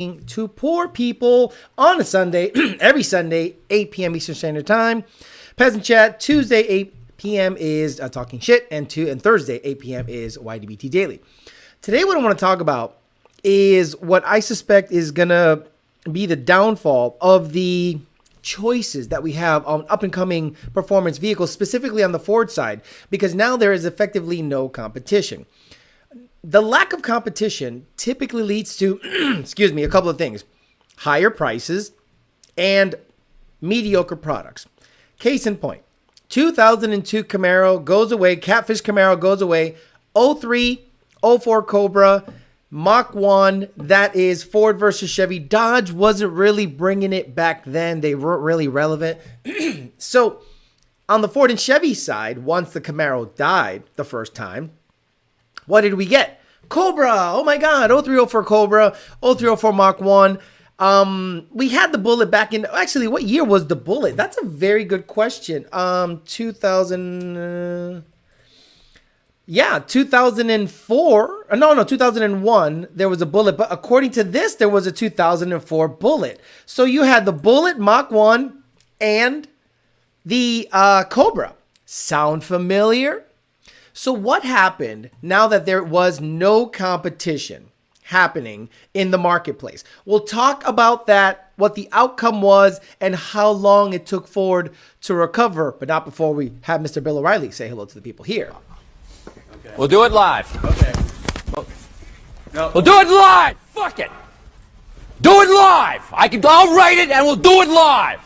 to poor people on a Sunday, every Sunday, 8 p.m. Eastern Standard Time. Peasant Chat, Tuesday, 8 p.m. is Talking Shit, and Thursday, 8 p.m. is YDBT Daily. Today, what I want to talk about is what I suspect is going to be the downfall of the choices that we have on up-and-coming performance vehicles, specifically on the Ford side, because now there is effectively no competition. The lack of competition typically leads to, a couple of things: higher prices and mediocre products. Case in point, 2002 Camaro goes away, Catfish Camaro goes away, 03, 04 Cobra, Mach 1, that is Ford versus Chevy. Dodge wasn't really bringing it back then. They weren't really relevant. So on the Ford and Chevy side, once the Camaro died the first time, what did we get? Cobra. Oh my God. 0304 Cobra, 0304 Mach 1. We had the Bullet back in, actually, what year was the Bullet? That's a very good question. 2004. No, 2001, there was a Bullet. But according to this, there was a 2004 Bullet. So you had the Bullet, Mach 1, and the Cobra. Sound familiar? So what happened now that there was no competition happening in the marketplace? We'll talk about that, what the outcome was, and how long it took Ford to recover, but not before we have Mr. Bill O'Reilly say hello to the people here. Okay. We'll do it live. Okay. We'll do it live. Fuck it. Do it live. I'll write it and we'll do it live.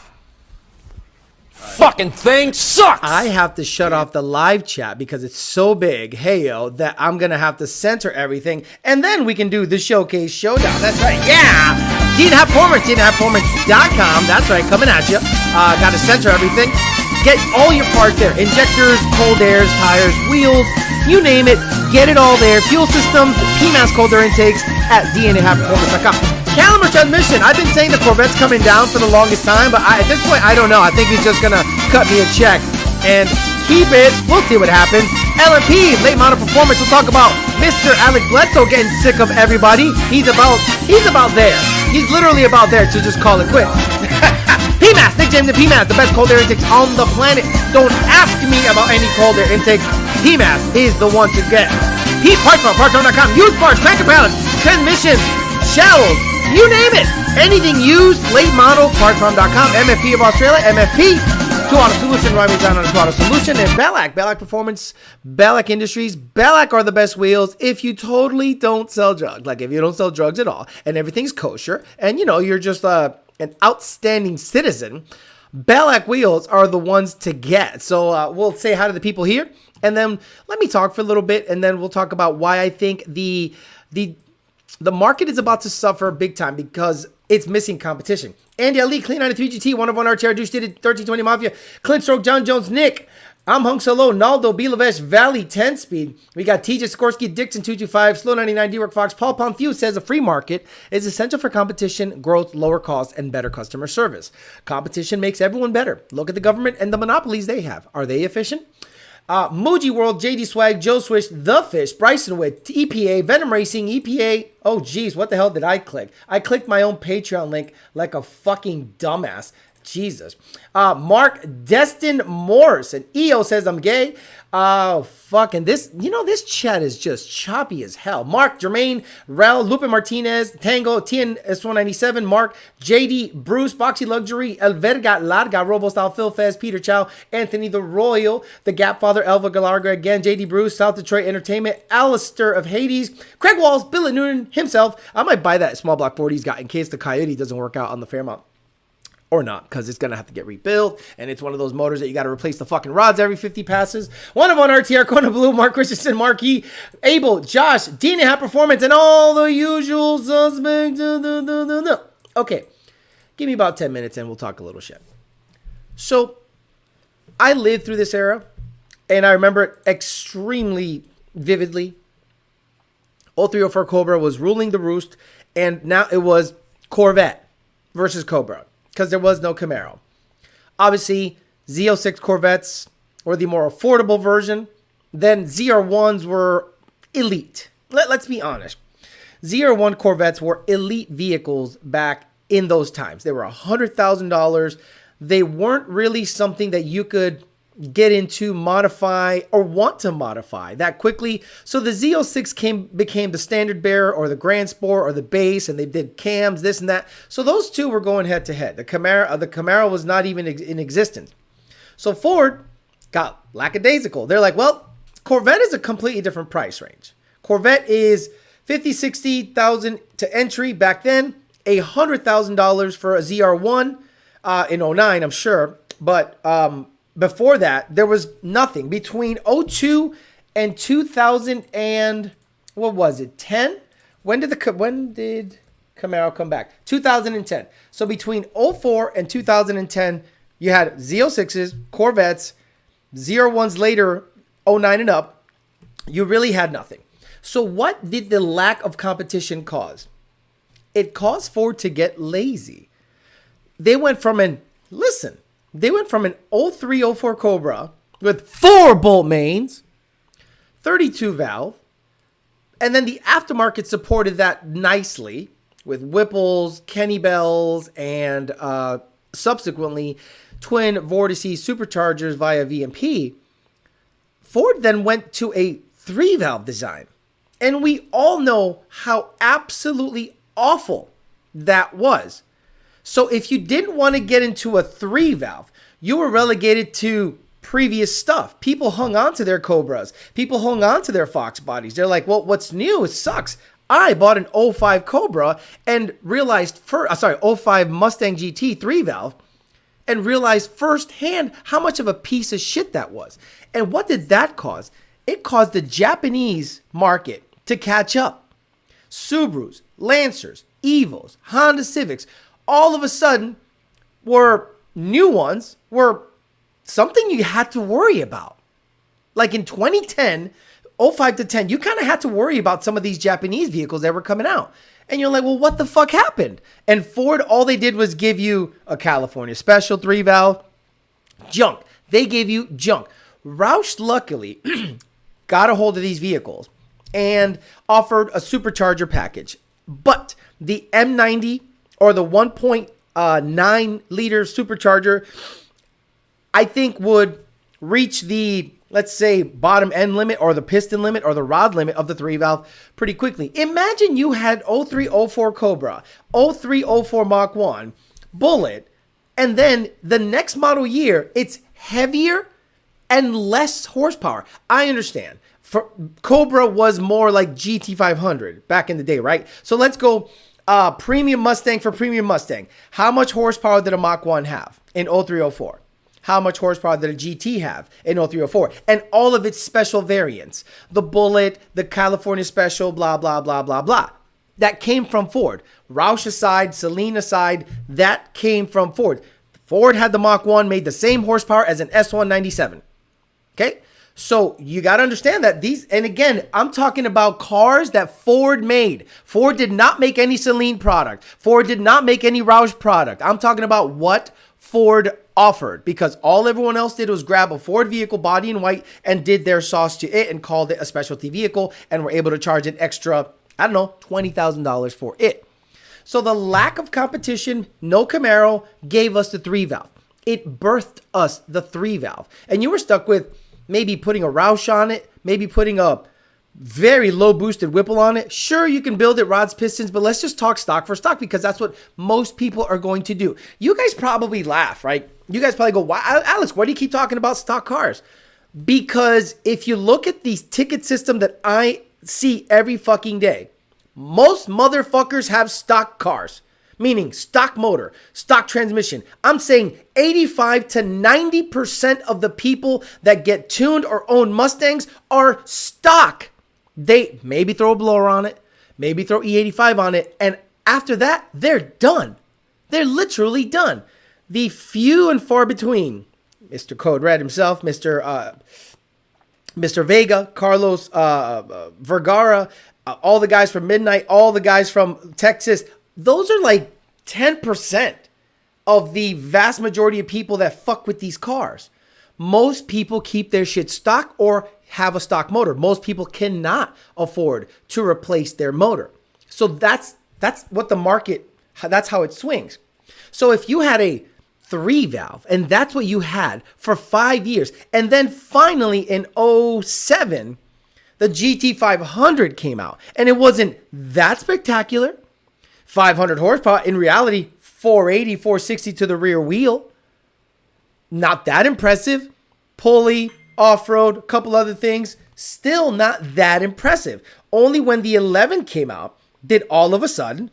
Fucking thing sucks. I have to shut off the live chat because it's so big, heyo, that I'm going to have to censor everything. And then we can do the Showcase Showdown. That's right. Yeah. DNAPperformance.com. That's right. Coming at you. Got to censor everything. Get all your parts there. Injectors, cold airs, tires, wheels, you name it. Get it all there. Fuel systems, PMAS cold air intakes at DNAPperformance.com. Caliber transmission. I've been saying the Corvette's coming down for the longest time, but at this point, I don't know. I think he's just going to cut me a check and keep it. We'll see what happens. LMP, late model performance. We'll talk about Mr. Alec Bledsoe getting sick of everybody. He's about there. He's literally about there to just call it quits. PMAS, Nick James and PMAS, the best cold air intakes on the planet. Don't ask me about any cold air intakes. PMAS is the one to get. Parts.com, used parts, cranker pallets, transmissions, shells, you name it. Anything used, late model, partsfarm.com, MFP of Australia, MFP, 2-Auto Solution, Ryan down on 2-Auto Solution, and Bellac Performance, Bellac Industries. Bellac are the best wheels if you totally don't sell drugs. Like if you don't sell drugs at all and everything's kosher and you're just an outstanding citizen, Bellac wheels are the ones to get. So we'll say hi to the people here and then let me talk for a little bit and then we'll talk about why I think the market is about to suffer big time because it's missing competition. Andy Ali, Clean 93 GT, 101 RTR, Douche did it, 1320 Mafia, Clint Stroke, John Jones, Nick, I'm Hung Solo, Naldo, Bilavesh, Valley, 10 speed. We got TJ Skorsky, Dixon 225, Slow 99, D-Work Fox, Paul Ponthieu says a free market is essential for competition, growth, lower costs, and better customer service. Competition makes everyone better. Look at the government and the monopolies they have. Are they efficient? Muji World, JD Swag, Joe Swish, The Fish, Bryson Witt, EPA, Venom Racing, EPA. Oh, geez, what the hell did I click? I clicked my own Patreon link like a fucking dumbass. Jesus. Mark Destin Morrison. EO says I'm gay. Oh, fucking this. This chat is just choppy as hell. Mark, Jermaine, Rel, Lupe Martinez, Tango, TNS197, Mark, JD, Bruce, Boxy Luxury, El Verga, Larga, Robostyle, Phil Fez, Peter Chow, Anthony the Royal, The Gap Father, Elva Galarga again, JD Bruce, South Detroit Entertainment, Alistair of Hades, Craig Walls, Bill Noonan himself. I might buy that small block 40 he's got in case the Coyote doesn't work out on the Fairmont. Or not, because it's going to have to get rebuilt, and it's one of those motors that you got to replace the fucking rods every 50 passes. One of on RTR, Kona Blue, Mark Christensen, Marquis, Abel, Josh, DNA Performance, and all the usual suspects. Okay, give me about 10 minutes, and we'll talk a little shit. So, I lived through this era, and I remember it extremely vividly. 0304 Cobra was ruling the roost, and now it was Corvette versus Cobra, because there was no Camaro. Obviously, Z06 Corvettes were the more affordable version. Then ZR1s were elite. Let's be honest. ZR1 Corvettes were elite vehicles back in those times. They were $100,000. They weren't really something that you could get into, modify, or want to modify that quickly. So the Z06 became the standard bearer or the Grand Sport or the base, and they did cams, this and that. So those two were going head to head. The Camaro was not even in existence. So Ford got lackadaisical. They're like, well, Corvette is a completely different price range. Corvette is $50,000, $60,000 to entry back then, $100,000 for a ZR1 in 09, I'm sure. But before that, there was nothing. Between 02 and 2000 and, what was it, 10? When did Camaro come back? 2010. So between 04 and 2010, you had Z06s, Corvettes, ZR1s later, 09 and up. You really had nothing. So what did the lack of competition cause? It caused Ford to get lazy. They went from an 03, 04 Cobra with 4 bolt mains, 32 valve, and then the aftermarket supported that nicely with Whipples, Kenny Bells, and subsequently twin vortices superchargers via VMP. Ford then went to a 3-valve design. And we all know how absolutely awful that was. So if you didn't want to get into a 3-valve, you were relegated to previous stuff. People hung on to their Cobras. People hung on to their Fox bodies. They're like, well, what's new? It sucks. I bought an 05 Cobra and realized, 05 Mustang GT 3-valve, and realized firsthand how much of a piece of shit that was. And what did that cause? It caused the Japanese market to catch up. Subarus, Lancers, Evos, Honda Civics, all of a sudden were new ones, were something you had to worry about. Like in 2010, 05 to 10, you kind of had to worry about some of these Japanese vehicles that were coming out. And you're like, well, what the fuck happened? And Ford, all they did was give you a California Special 3-valve. Junk. They gave you junk. Roush, luckily, got a hold of these vehicles and offered a supercharger package. But the M90 or the 1.9 liter supercharger, I think would reach the, let's say, bottom end limit or the piston limit or the rod limit of the 3-valve pretty quickly. Imagine you had 03, 04 Cobra, 03, 04 Mach 1, Bullet, and then the next model year, it's heavier and less horsepower. I understand. Cobra was more like GT500 back in the day, right? So let's go premium Mustang for premium Mustang. How much horsepower did a Mach 1 have in 03, 04? How much horsepower did a GT have in 03, 04? And all of its special variants. The Bullet, the California Special, blah, blah, blah, blah, blah. That came from Ford. Roush aside, Celine aside, that came from Ford. Ford had the Mach 1, made the same horsepower as an S197. Okay? So you got to understand that these, and again, I'm talking about cars that Ford made. Ford did not make any Celine product. Ford did not make any Roush product. I'm talking about what Ford offered, because all everyone else did was grab a Ford vehicle body in white and did their sauce to it and called it a specialty vehicle and were able to charge an extra, I don't know, $20,000 for it. So the lack of competition, no Camaro, gave us the 3-valve. It birthed us the 3-valve. And you were stuck with maybe putting a Roush on it, maybe putting a very low boosted Whipple on it. Sure, you can build it rods, pistons, but let's just talk stock for stock, because that's what most people are going to do. You guys probably laugh, right? You guys probably go, why, Alex, why do you keep talking about stock cars? Because if you look at the ticket system that I see every fucking day, most motherfuckers have stock cars, meaning stock motor, stock transmission. I'm saying 85 to 90% of the people that get tuned or own Mustangs are stock. They maybe throw a blower on it, maybe throw E85 on it, and after that, they're done. They're literally done. The few and far between, Mr. Code Red himself, Mr. Vega, Carlos Vergara, all the guys from Midnight, all the guys from Texas, those are like 10% of the vast majority of people that fuck with these cars. Most people keep their shit stock or have a stock motor. Most people cannot afford to replace their motor. So that's what the market, that's how it swings. So if you had a 3-valve and that's what you had for 5 years, and then finally in 07, the GT500 came out and it wasn't that spectacular. 500 horsepower, in reality, 480, 460 to the rear wheel. Not that impressive. Pulley, off-road, a couple other things. Still not that impressive. Only when the 11 came out did all of a sudden,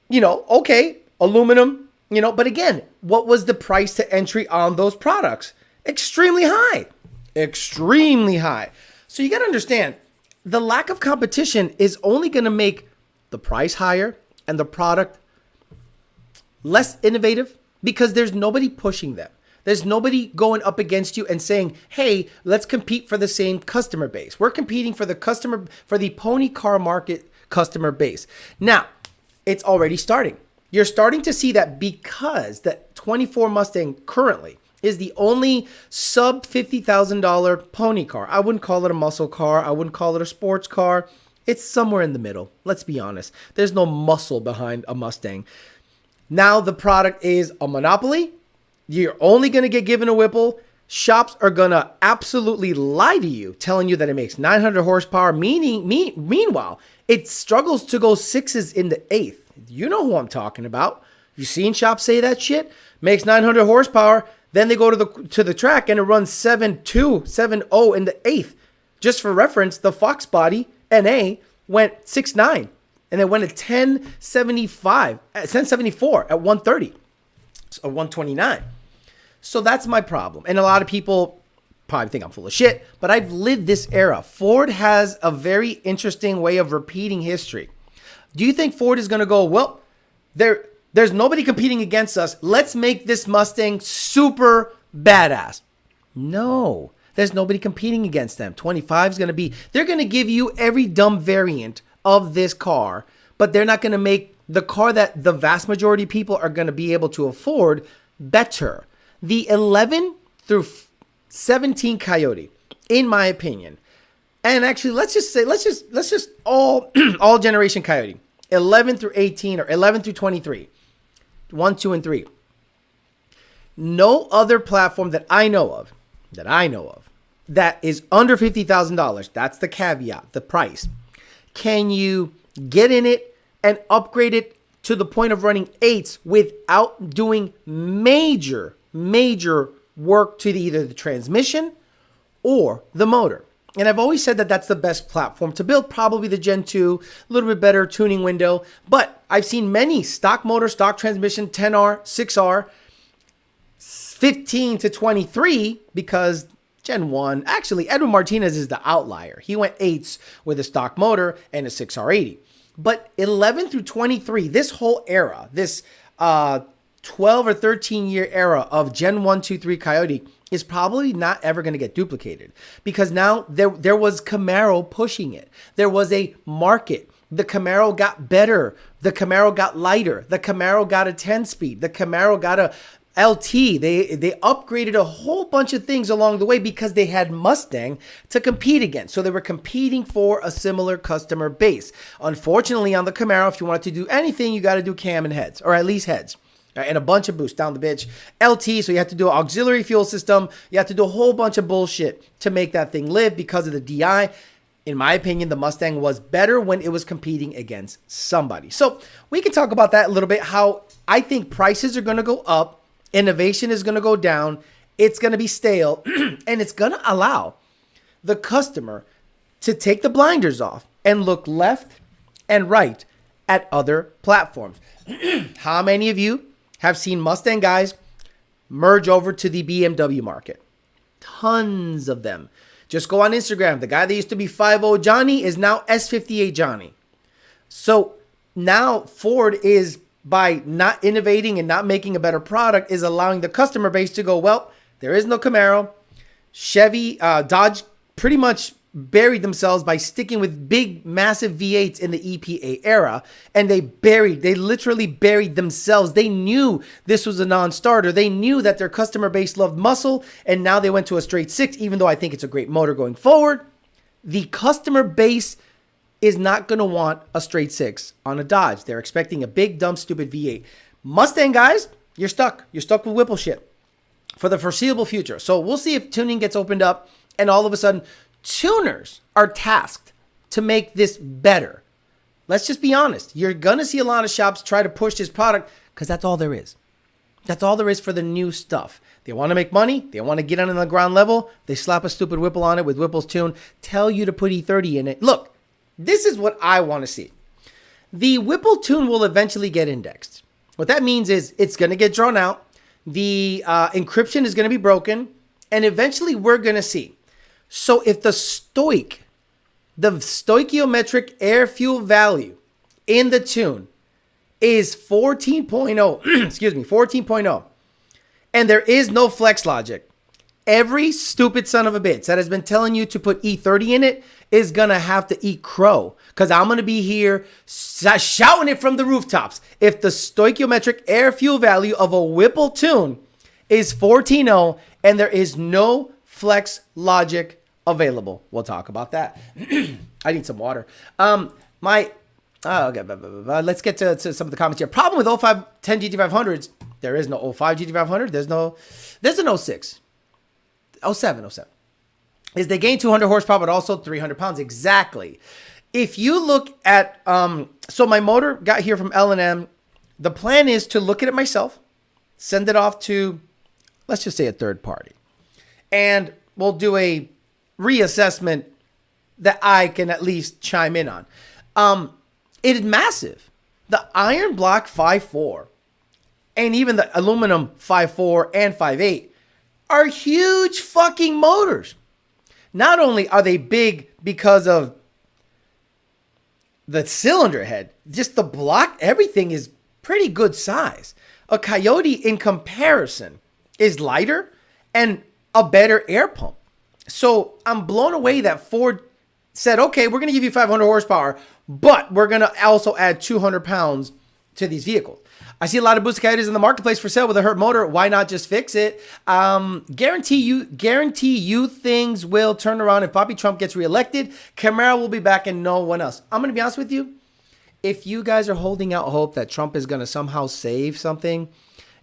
okay, aluminum, but again, what was the price to entry on those products? Extremely high. Extremely high. So you got to understand, the lack of competition is only going to make the price higher and the product less innovative because there's nobody pushing them. There's nobody going up against you and saying, hey, let's compete for the same customer base. We're competing for the pony car market customer base. Now, it's already starting. You're starting to see that because the 24 Mustang currently is the only sub $50,000 pony car. I wouldn't call it a muscle car. I wouldn't call it a sports car. It's somewhere in the middle. Let's be honest. There's no muscle behind a Mustang. Now the product is a monopoly. You're only going to get given a Whipple. Shops are going to absolutely lie to you, telling you that it makes 900 horsepower. Meanwhile, it struggles to go 6s in the 8th. You know who I'm talking about. You seen shops say that shit? Makes 900 horsepower. Then they go to the track and it runs 7.2, 7.0 in the 8th. Just for reference, the Fox body NA went 6.9 and then went at 1074 at 130, so 129. So that's my problem. And a lot of people probably think I'm full of shit, but I've lived this era. Ford has a very interesting way of repeating history. Do you think Ford is going to go, well, there's nobody competing against us. Let's make this Mustang super badass? No, there's nobody competing against them. 25 is going to be, they're going to give you every dumb variant of this car, but they're not going to make the car that the vast majority of people are going to be able to afford better. The 11 through 17 Coyote, in my opinion, and actually let's just all generation Coyote, 11 through 18 or 11 through 23, 1, 2, and 3. No other platform that I know of that is under $50,000. That's the caveat, the price. Can you get in it and upgrade it to the point of running 8s without doing major work to either the transmission or the motor? And I've always said that that's the best platform to build, probably the Gen 2, a little bit better tuning window. But I've seen many stock motor, stock transmission, 10R, 6R, 15 to 23, because Gen 1, actually, Edwin Martinez is the outlier. He went 8s with a stock motor and a 6R80. But 11 through 23, this whole era, this 12 or 13 year era of Gen 1, 2, 3 Coyote is probably not ever going to get duplicated, because now there was Camaro pushing it. There was a market. The Camaro got better. The Camaro got lighter. The Camaro got a 10-speed. The Camaro got a LT. They upgraded a whole bunch of things along the way because they had Mustang to compete against. So they were competing for a similar customer base. Unfortunately, on the Camaro, if you wanted to do anything, you got to do cam and heads, or at least heads. And a bunch of boost down the bitch. LT, so you have to do an auxiliary fuel system. You have to do a whole bunch of bullshit to make that thing live because of the DI. In my opinion, the Mustang was better when it was competing against somebody. So we can talk about that a little bit, how I think prices are going to go up. Innovation is going to go down. It's going to be stale. And it's going to allow the customer to take the blinders off and look left and right at other platforms. How many of you have seen Mustang guys merge over to the BMW market? Tons of them. Just go on Instagram. The guy that used to be 5.0 Johnny is now S58 Johnny. So now Ford is, by not innovating and not making a better product, is allowing the customer base to go, well, there is no Camaro. Chevy, Dodge pretty much buried themselves by sticking with big, massive V8s in the EPA era. And they literally buried themselves. They knew this was a non-starter. They knew that their customer base loved muscle. And now they went to a straight 6, even though I think it's a great motor going forward. The customer base is not going to want a straight 6 on a Dodge. They're expecting a big, dumb, stupid V8. Mustang guys, you're stuck. You're stuck with Whipple shit for the foreseeable future. So we'll see if tuning gets opened up and all of a sudden tuners are tasked to make this better. Let's just be honest. You're going to see a lot of shops try to push this product because that's all there is. That's all there is for the new stuff. They want to make money. They want to get on the ground level. They slap a stupid Whipple on it with Whipple's tune, tell you to put E30 in it. Look, this is what I want to see. The Whipple tune will eventually get indexed. What that means is it's going to get drawn out. The encryption is going to be broken. And eventually we're going to see. So if the stoichiometric air fuel value in the tune is 14.0, excuse me, 14.0, and there is no flex logic, every stupid son of a bitch that has been telling you to put E30 in it is going to have to eat crow, because I'm going to be here shouting it from the rooftops. If the stoichiometric air fuel value of a Whipple tune is 14.0 and there is no flex logic available, we'll talk about that. I need some water. Okay, let's get to some of the comments here. Problem with 0510 GT500s, there is no 05 GT500. There's an 06. 07. Is they gain 200 horsepower, but also 300 pounds. Exactly. If you look at, so my motor got here from L&M. The plan is to look at it myself, send it off to, let's just say, a third party. And we'll do a reassessment that I can at least chime in on. It is massive. The iron block 5.4 and even the aluminum 5.4 and 5.8 are huge fucking motors. Not only are they big because of the cylinder head, just the block, everything is pretty good size. A Coyote in comparison is lighter and a better air pump. So I'm blown away that Ford said, okay, we're going to give you 500 horsepower, but we're going to also add 200 pounds to these vehicles. I see a lot of boosted Coyotes in the marketplace for sale with a hurt motor. Why not just fix it? Guarantee you things will turn around if Bobby Trump gets reelected. Camaro will be back and no one else. I'm going to be honest with you. If you guys are holding out hope that Trump is going to somehow save something,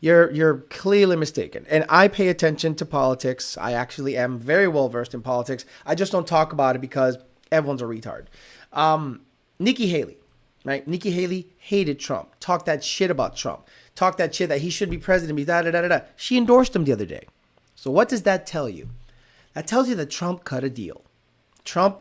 you're clearly mistaken. And I pay attention to politics. I actually am very well versed in politics. I just don't talk about it because everyone's a retard. Nikki Haley, right? Nikki Haley hated Trump. Talked that shit about Trump. Talked that shit that he should be president. She endorsed him the other day. So what does that tell you? That tells you that Trump cut a deal. Trump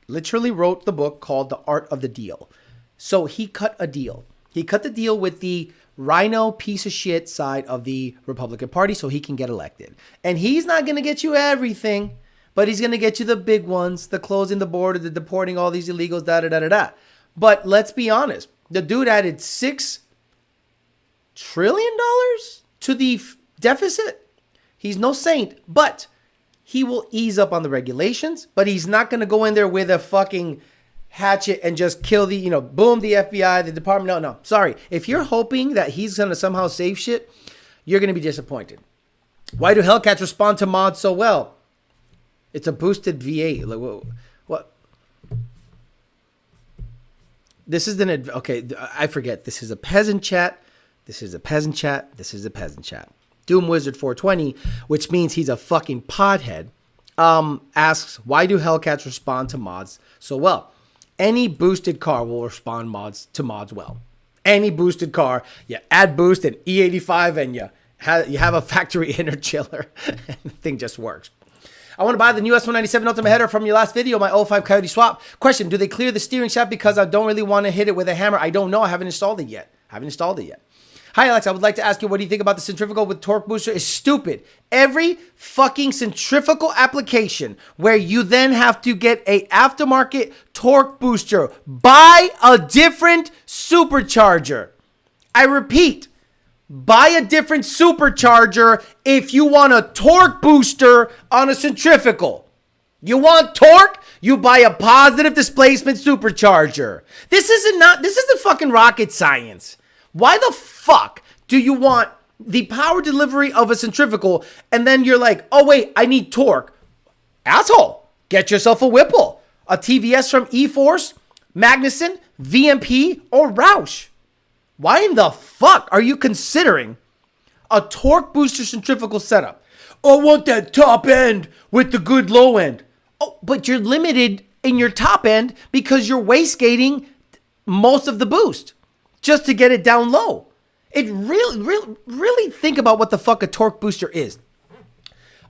literally wrote the book called The Art of the Deal. So he cut a deal. He cut the deal with the rhino piece of shit side of the Republican Party so he can get elected. And he's not going to get you everything, but he's going to get you the big ones, the closing the border, the deporting all these illegals, But let's be honest. The dude added $6 trillion to the deficit. He's no saint, but he will ease up on the regulations, but he's not going to go in there with a fucking hatchet and just kill the, boom, the FBI, the department. No. Sorry. If you're hoping that he's going to somehow save shit, you're going to be disappointed. Why do Hellcats respond to mods so well? It's a boosted V8. Like, what? This is okay, I forget. This is a peasant chat. This is a peasant chat. This is a peasant chat. Doom Wizard 420, which means he's a fucking podhead, asks, why do Hellcats respond to mods so well? Any boosted car will respond to mods well. Any boosted car, you add boost and E85 and you have a factory inner chiller and the thing just works. I want to buy the new S197 Ultimate Header from your last video, my 05 Coyote swap. Question, do they clear the steering shaft because I don't really want to hit it with a hammer? I don't know. I haven't installed it yet. Hi, Alex. I would like to ask you, what do you think about the centrifugal with torque booster? Is stupid. Every fucking centrifugal application where you then have to get a aftermarket torque booster, buy a different supercharger. I repeat, buy a different supercharger if you want a torque booster on a centrifugal. You want torque? You buy a positive displacement supercharger. This isn't fucking rocket science. Why the fuck do you want the power delivery of a centrifugal and then you're like, oh wait, I need torque? Asshole, get yourself a Whipple. A TVS from E-Force, Magnuson, VMP, or Roush? Why in the fuck are you considering a torque booster centrifugal setup? I want that top end with the good low end. Oh, but you're limited in your top end because you're wastegating most of the boost just to get it down low. It really think about what the fuck a torque booster is.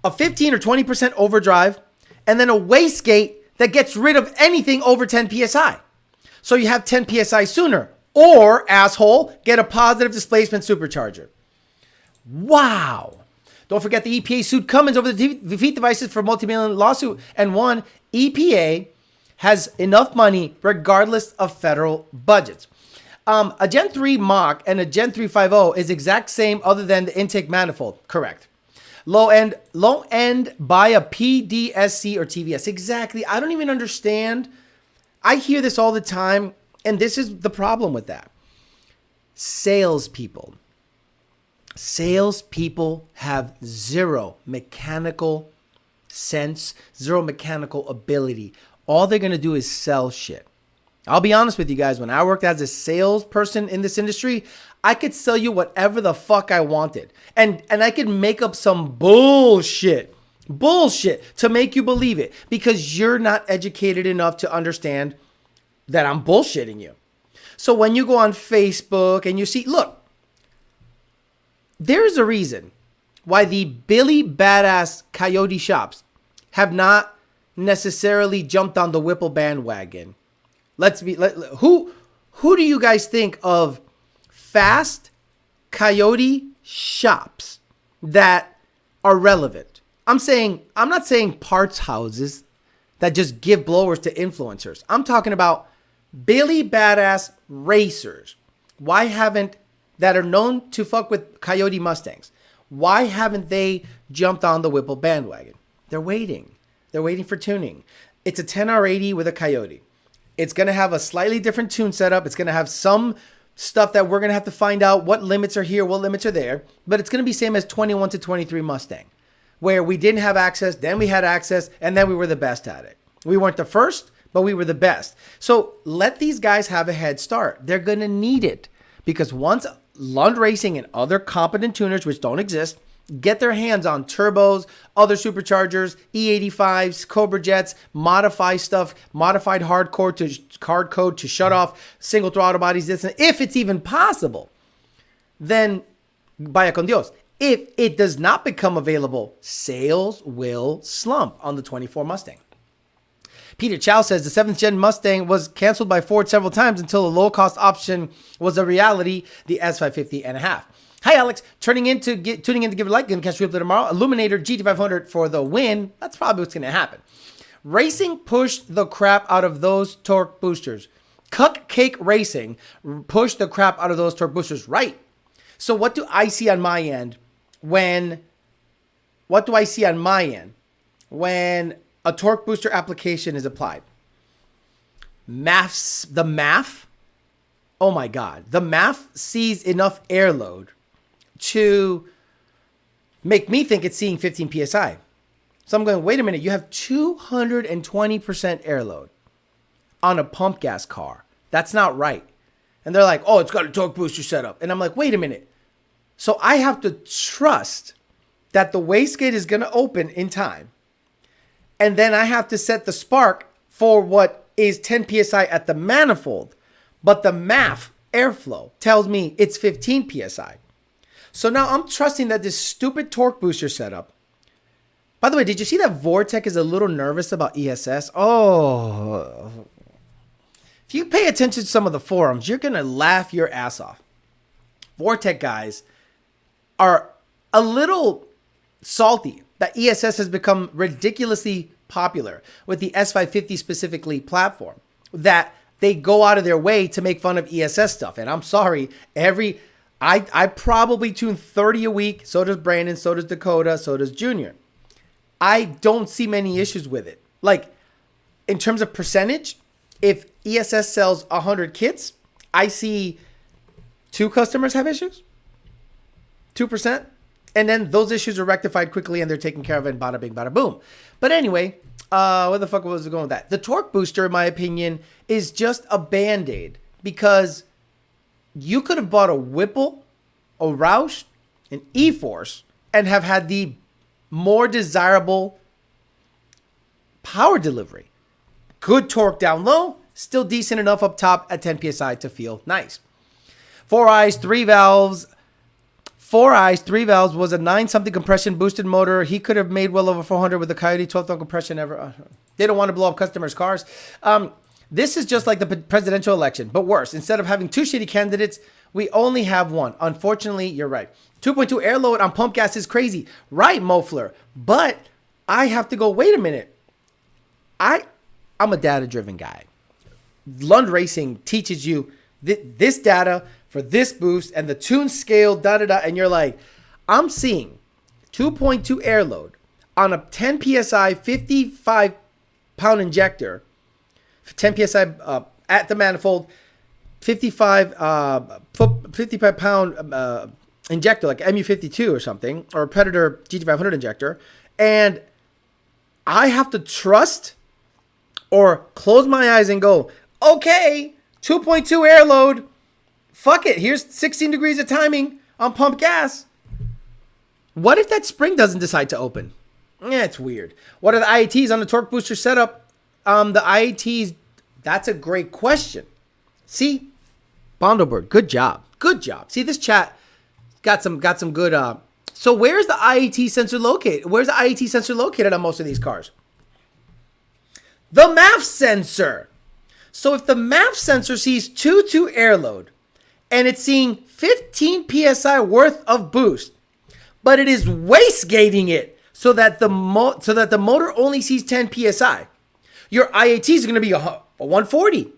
A 15 or 20% overdrive, and then a wastegate that gets rid of anything over 10 PSI. So you have 10 PSI sooner. Or, asshole, get a positive displacement supercharger. Wow. Don't forget the EPA sued Cummins over the defeat devices for multi-million lawsuit and won. EPA has enough money regardless of federal budgets. A Gen 3 Mach and a Gen 350 is exact same other than the intake manifold. Correct. Low end buy a PDSC or TVS. Exactly. I don't even understand. I hear this all the time, and this is the problem with that. Salespeople have zero mechanical sense, zero mechanical ability. All they're going to do is sell shit. I'll be honest with you guys. When I worked as a salesperson in this industry, I could sell you whatever the fuck I wanted. And I could make up some bullshit to make you believe it because you're not educated enough to understand that I'm bullshitting you. So when you go on Facebook and you see, look, there's a reason why the Billy Badass Coyote shops have not necessarily jumped on the Whipple bandwagon. Who do you guys think of fast Coyote shops that are relevant? I'm not saying parts houses that just give blowers to influencers. I'm talking about Billy Badass racers. That are known to fuck with Coyote Mustangs. Why haven't they jumped on the Whipple bandwagon? They're waiting. They're waiting for tuning. It's a 10R80 with a Coyote. It's going to have a slightly different tune setup. It's going to have some stuff that we're going to have to find out what limits are here, what limits are there. But it's going to be same as 21 to 23 Mustang, where we didn't have access, then we had access, and then we were the best at it. We weren't the first, but we were the best. So let these guys have a head start. They're going to need it because once Lund Racing and other competent tuners, which don't exist, get their hands on turbos, other superchargers, E85s, Cobra jets, modify stuff, modified hard code to shut off single throttle bodies, if it's even possible, then vaya con Dios. If it does not become available, sales will slump on the 24 Mustang. Peter Chow says the 7th gen Mustang was canceled by Ford several times until a low-cost option was a reality, the S550 and a half. Hi, Alex. Tuning in to give it a like. Going to catch you up there tomorrow. Illuminator GT500 for the win. That's probably what's going to happen. Racing pushed the crap out of those torque boosters. Cupcake Racing pushed the crap out of those torque boosters. Right. So what do I see on my end when a torque booster application is applied? The MAF, oh my God. The MAF sees enough air load to make me think it's seeing 15 PSI. So I'm going, wait a minute, you have 220% air load on a pump gas car. That's not right. And they're like, oh, it's got a torque booster setup. And I'm like, wait a minute. So I have to trust that the wastegate is going to open in time. And then I have to set the spark for what is 10 PSI at the manifold. But the MAF airflow tells me it's 15 PSI. So now I'm trusting that this stupid torque booster setup. By the way, did you see that Vortech is a little nervous about ESS? Oh. If you pay attention to some of the forums, you're going to laugh your ass off. Vortech guys are a little salty that ESS has become ridiculously popular with the S550 specifically platform, that they go out of their way to make fun of ESS stuff. And I'm sorry, I probably tune 30 a week. So does Brandon, so does Dakota, so does Junior. I don't see many issues with it. Like, in terms of percentage, if ESS sells 100 kits, I see 2 customers have issues, 2%. And then those issues are rectified quickly and they're taken care of and bada bing, bada boom. But anyway, Where the fuck was it going with that? The torque booster, in my opinion, is just a band-aid because you could have bought a Whipple, a Roush, an E-Force, and have had the more desirable power delivery. Good torque down low, still decent enough up top at 10 PSI to feel nice. 4 eyes, 3 valves. 4 eyes, 3 valves was a 9-something compression boosted motor. He could have made well over 400 with the Coyote 12-ton compression ever. They don't want to blow up customers' cars. This is just like the presidential election, but worse. Instead of having 2 shitty candidates, we only have one. Unfortunately, you're right. 2.2 air load on pump gas is crazy. Right, Mofler. But I have to go, wait a minute. I'm a data-driven guy. Lund Racing teaches you this data for this boost and the tune scale, da-da-da, and you're like, I'm seeing 2.2 air load on a 10 PSI 55-pound injector, 10 PSI at the manifold, 55-pound injector, like MU52 or something, or a Predator GT500 injector, and I have to trust or close my eyes and go, okay, 2.2 air load, fuck it, here's 16 degrees of timing on pump gas. What if that spring doesn't decide to open? It's weird. What are the IATs on the torque booster setup? The IATs, that's a great question. See, Bondoberg, good job. Good job. See, this chat got some good. So where's the IAT sensor located? Where's the IAT sensor located on most of these cars? The MAF sensor. So if the MAF sensor sees 2.2 air load and it's seeing 15 PSI worth of boost, but it is wastegating it so that the motor only sees 10 PSI, your IAT is going to be a 140.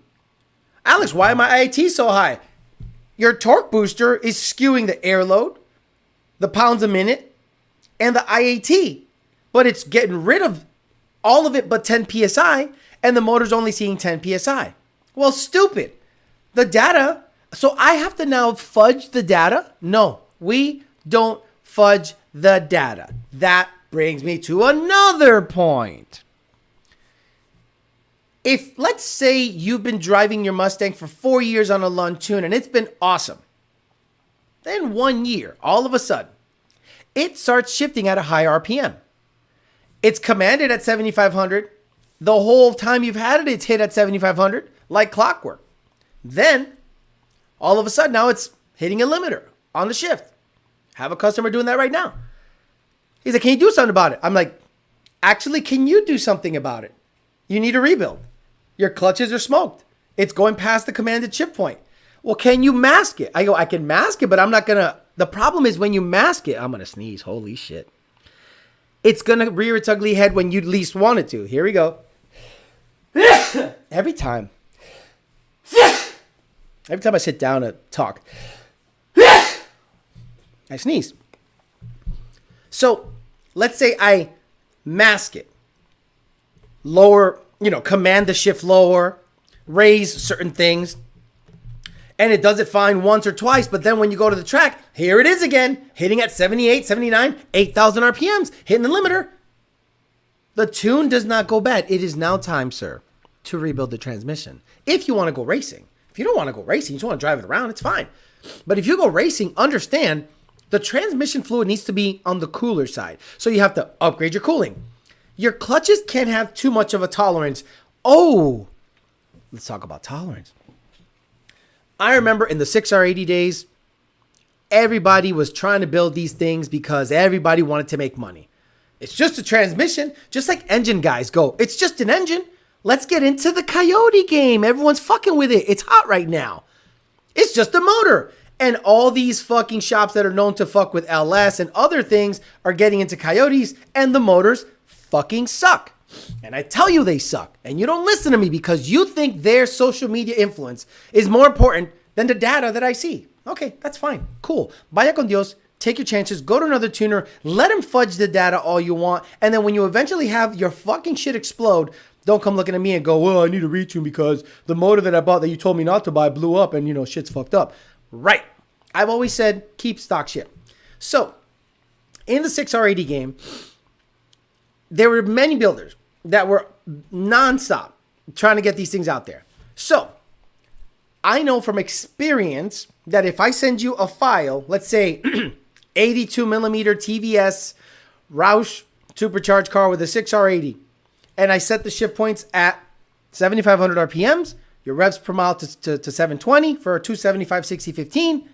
Alex, why are my IAT so high? Your torque booster is skewing the air load, the pounds a minute, and the IAT, but it's getting rid of all of it but 10 PSI, and the motor's only seeing 10 PSI. Well, stupid. The data, so I have to now fudge the data? No, we don't fudge the data. That brings me to another point. If, let's say, you've been driving your Mustang for 4 years on a Lund tune and it's been awesome, then 1 year, all of a sudden, it starts shifting at a high RPM. It's commanded at 7,500. The whole time you've had it, it's hit at 7,500 like clockwork. Then, all of a sudden, now it's hitting a limiter on the shift. Have a customer doing that right now. He's like, can you do something about it? I'm like, actually, can you do something about it? You need a rebuild. Your clutches are smoked. It's going past the commanded shift point. Well, can you mask it? I go, I can mask it, but I'm not going to. The problem is when you mask it, I'm going to sneeze. Holy shit. It's going to rear its ugly head when you least want it to. Here we go. Every time I sit down to talk, I sneeze. So let's say I mask it, lower, command the shift lower, raise certain things, and it does it fine once or twice. But then when you go to the track, here it is again, hitting at 78, 79, 8,000 RPMs, hitting the limiter. The tune does not go bad. It is now time, sir, to rebuild the transmission. If you want to go racing. If you don't want to go racing, you just want to drive it around, it's fine. But if you go racing, understand the transmission fluid needs to be on the cooler side. So you have to upgrade your cooling. Your clutches can't have too much of a tolerance. Oh, let's talk about tolerance. I remember in the 6R80 days, everybody was trying to build these things because everybody wanted to make money. It's just a transmission, just like engine guys go, it's just an engine. Let's get into the Coyote game. Everyone's fucking with it. It's hot right now. It's just a motor. And all these fucking shops that are known to fuck with LS and other things are getting into Coyotes, and the motors fucking suck. And I tell you they suck. And you don't listen to me because you think their social media influence is more important than the data that I see. Okay, that's fine. Cool. Vaya con Dios. Take your chances. Go to another tuner. Let him fudge the data all you want. And then when you eventually have your fucking shit explode, don't come looking at me and go, well, I need a retune because the motor that I bought that you told me not to buy blew up and, shit's fucked up. Right. I've always said keep stock shit. So, in the 6R80 game, there were many builders that were nonstop trying to get these things out there. So I know from experience that if I send you a file, let's say 82 millimeter TVS Roush supercharged car with a 6R80, and I set the shift points at 7,500 RPMs, your revs per mile to 720 for a 275 60 15,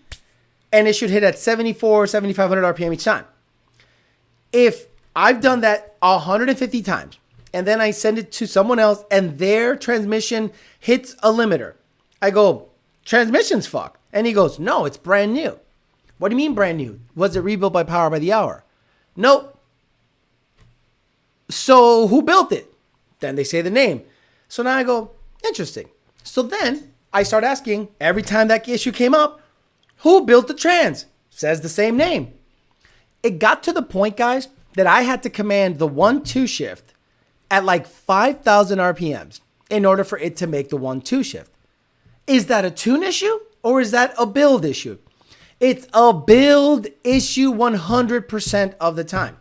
and it should hit at 7,500 RPM each time. If I've done that 150 times, and then I send it to someone else, and their transmission hits a limiter, I go, transmission's fucked. And he goes, no, it's brand new. What do you mean brand new? Was it rebuilt by Power by the Hour? Nope. So who built it? Then they say the name. So now I go, interesting. So then I start asking, every time that issue came up, who built the trans? Says the same name. It got to the point, guys, that I had to command the 1-2 shift at like 5,000 RPMs in order for it to make the 1-2 shift. Is that a tune issue or is that a build issue? It's a build issue 100% of the time.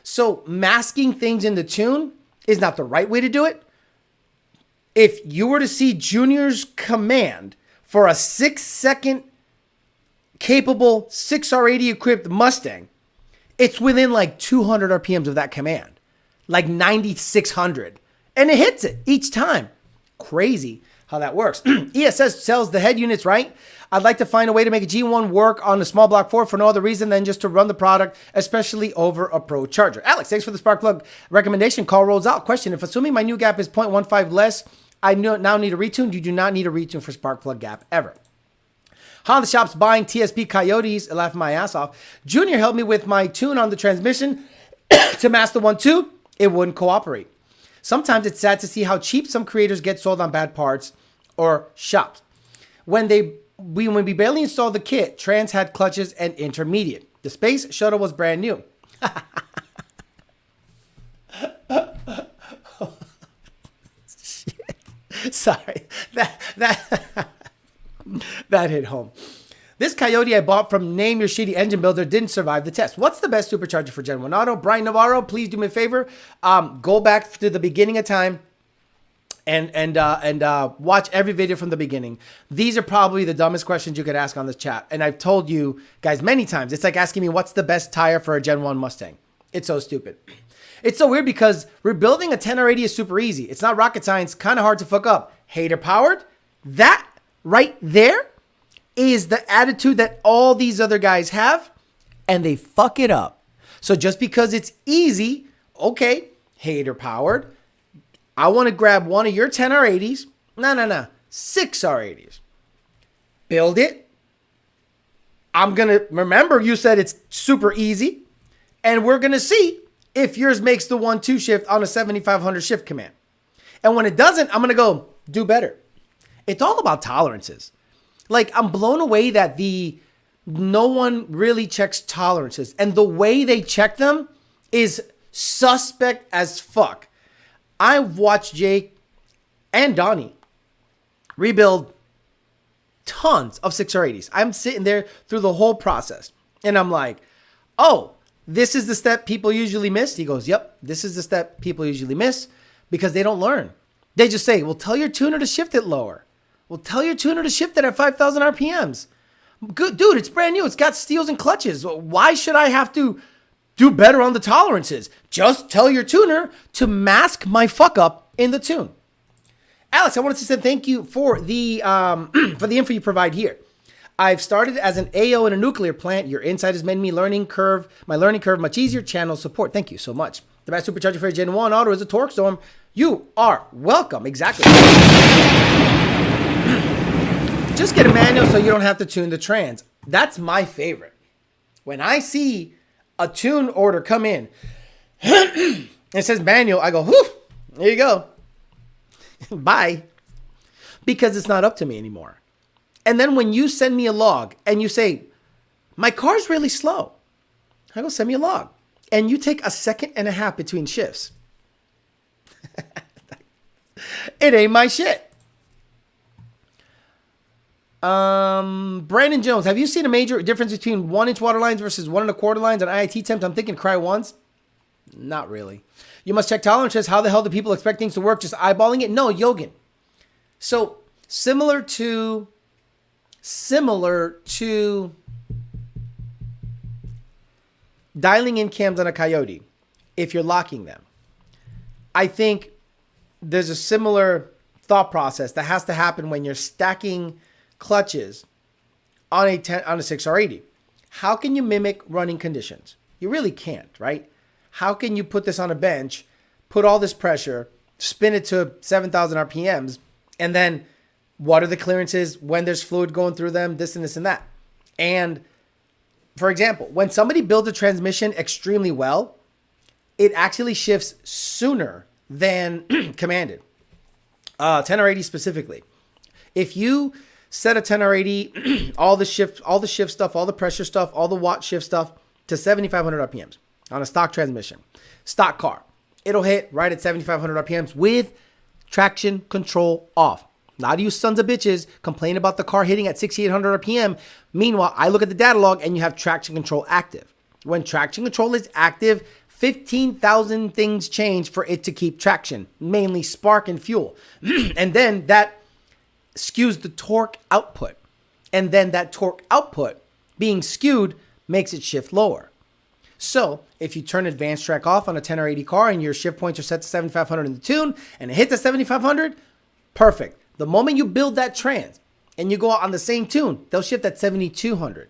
So masking things in the tune is not the right way to do it. If you were to see Junior's command for a 6-second capable 6R80 equipped Mustang, it's within like 200 RPMs of that command, like 9,600. And it hits it each time. Crazy how that works. ESS sells the head units, right? I'd like to find a way to make a G1 work on a small block 4 for no other reason than just to run the product, especially over a pro charger. Alex, thanks for the spark plug recommendation. Call rolls out. Question, if assuming my new gap is 0.15 less, I now need a retune. You do not need a retune for spark plug gap ever. Honda Shop's buying TSP Coyotes, laughing my ass off. Junior helped me with my tune on the transmission to master 1-2. It wouldn't cooperate. Sometimes it's sad to see how cheap some creators get sold on bad parts or shops. When we barely installed the kit, trans had clutches and intermediate. The space shuttle was brand new. Shit. Sorry. That hit home. This Coyote I bought from Name Your Shitty Engine Builder didn't survive the test. What's the best supercharger for Gen 1 Auto? Brian Navarro, please do me a favor. Go back to the beginning of time and watch every video from the beginning. These are probably the dumbest questions you could ask on this chat. And I've told you guys many times, it's like asking me what's the best tire for a Gen 1 Mustang. It's so stupid. It's so weird because rebuilding a 10R80 is super easy. It's not rocket science, kind of hard to fuck up. Hater powered, that right there is the attitude that all these other guys have, and they fuck it up. So just because it's easy, okay, hater powered, I want to grab one of your 10R80s. No. 6R80s. Build it. I'm going to remember you said it's super easy. And we're going to see if yours makes the 1-2 shift on a 7,500 shift command. And when it doesn't, I'm going to go do better. It's all about tolerances. Like, I'm blown away that no one really checks tolerances. And the way they check them is suspect as fuck. I've watched Jake and Donnie rebuild tons of 6R80s. I'm sitting there through the whole process. And I'm like, oh, this is the step people usually miss. He goes, yep, this is the step people usually miss because they don't learn. They just say, well, tell your tuner to shift it lower. Well, tell your tuner to shift it at 5,000 RPMs. Good, dude, it's brand new. It's got steels and clutches. Why should I have to do better on the tolerances? Just tell your tuner to mask my fuck up in the tune. Alex, I wanted to say thank you for the info you provide here. I've started as an AO in a nuclear plant. Your insight has made my learning curve much easier. Channel support. Thank you so much. The best supercharger for a Gen 1 Auto is a torque storm. You are welcome. Exactly. Just get a manual so you don't have to tune the trans. That's my favorite. When I see a tune order come in, and it says manual, I go, whew, there you go. Bye. Because it's not up to me anymore. And then when you send me a log and you say, my car's really slow, I go, send me a log. And you take a second and a half between shifts. It ain't my shit. Brandon Jones, have you seen a major difference between 1-inch water lines versus 1 1/4 lines on IIT temp? I'm thinking cry once. Not really. You must check tolerances. How the hell do people expect things to work? Just eyeballing it? No, Yogan. So similar to dialing in cams on a Coyote, if you're locking them, I think there's a similar thought process that has to happen when you're stacking clutches on a 6R80. How can you mimic running conditions? You really can't, right? How can you put this on a bench, put all this pressure, spin it to 7,000 RPMs, and then what are the clearances when there's fluid going through them, this and this and that? And for example, when somebody builds a transmission extremely well, it actually shifts sooner than commanded. 10R80 specifically. If you set a 10R80, all the shift stuff, all the pressure stuff, all the watt shift stuff to 7,500 RPMs on a stock transmission, stock car, it'll hit right at 7,500 RPMs with traction control off. Not you sons of bitches complain about the car hitting at 6,800 RPM. Meanwhile, I look at the data log and you have traction control active. When traction control is active, 15,000 things change for it to keep traction, mainly spark and fuel. And then that skews the torque output. And then that torque output being skewed makes it shift lower. So if you turn advanced track off on a 10R80 car and your shift points are set to 7,500 in the tune and it hits at 7,500, perfect. The moment you build that trans and you go out on the same tune, they'll shift at 7,200.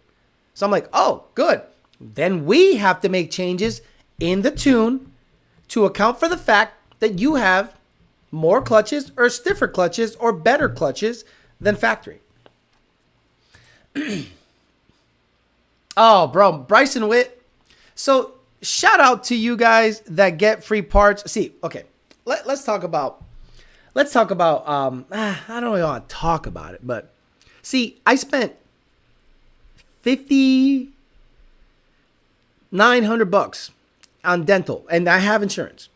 So I'm like, oh, good. Then we have to make changes in the tune to account for the fact that you have more clutches or stiffer clutches or better clutches than factory. Oh, bro, Bryson Witt. So shout out to you guys that get free parts. See, okay, let's talk about, I don't really want to talk about it, but see, I spent $5,900 on dental, and I have insurance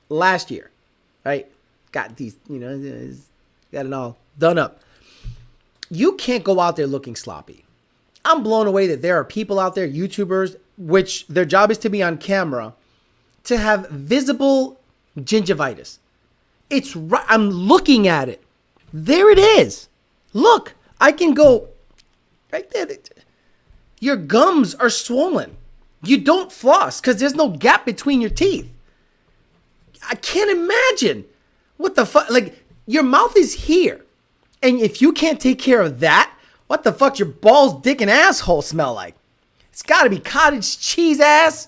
last year, right? Got these, got it all done up. You can't go out there looking sloppy. I'm blown away that there are people out there, YouTubers, which their job is to be on camera, to have visible gingivitis. It's right. I'm looking at it. There it is. Look, I can go right there. Your gums are swollen. You don't floss because there's no gap between your teeth. I can't imagine what the fuck. Like, your mouth is here. And if you can't take care of that, what the fuck your balls, dick, and asshole smell like? It's got to be cottage cheese ass,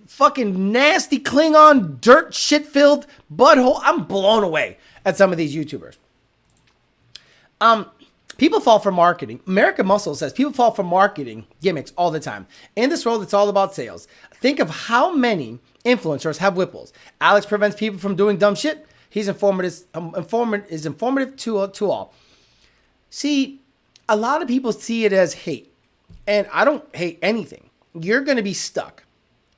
fucking nasty Klingon, dirt shit-filled butthole. I'm blown away at some of these YouTubers. People fall for marketing. American Muscle says people fall for marketing gimmicks all the time. In this world, it's all about sales. Think of how many influencers have Whipples. Alex prevents people from doing dumb shit. He's informative to all. See, a lot of people see it as hate. And I don't hate anything. You're going to be stuck.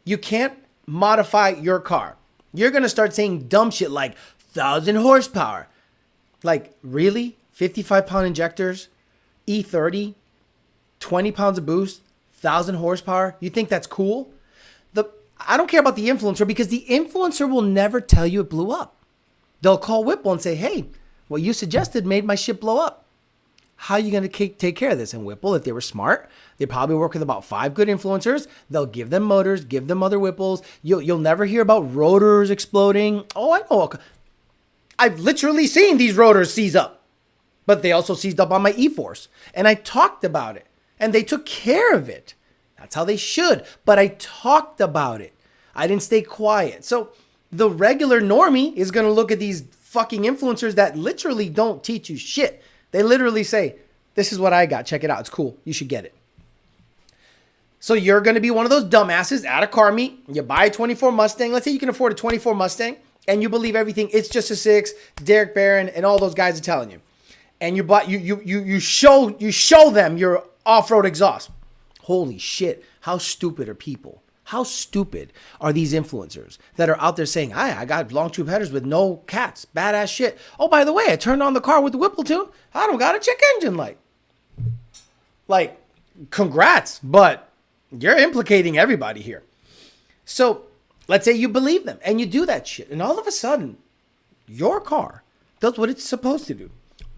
You can't modify your car. You're going to start saying dumb shit like 1,000 horsepower. Like, really? 55-pound injectors, E30, 20 pounds of boost, 1,000 horsepower. You think that's cool? I don't care about the influencer because the influencer will never tell you it blew up. They'll call Whipple and say, hey, what you suggested made my shit blow up. How are you going to take care of this? And Whipple, if they were smart, they probably work with about 5 good influencers. They'll give them motors, give them other Whipples. You'll never hear about rotors exploding. Oh, I know. I've literally seen these rotors seize up. But they also seized up on my E-Force. And I talked about it. And they took care of it. That's how they should. But I talked about it. I didn't stay quiet. So the regular normie is going to look at these fucking influencers that literally don't teach you shit. They literally say, this is what I got. Check it out. It's cool. You should get it. So you're going to be one of those dumbasses at a car meet. You buy a 24 Mustang. Let's say you can afford a 24 Mustang. And you believe everything. It's just a 6. Derek Barron and all those guys are telling you. And you show them your off-road exhaust. Holy shit. How stupid are people? How stupid are these influencers that are out there saying, I got long tube headers with no cats. Badass shit. Oh, by the way, I turned on the car with the Whipple tune. I don't got a check engine light. Like, congrats, but you're implicating everybody here. So Let's say you believe them and you do that shit. And all of a sudden, your car does what it's supposed to do.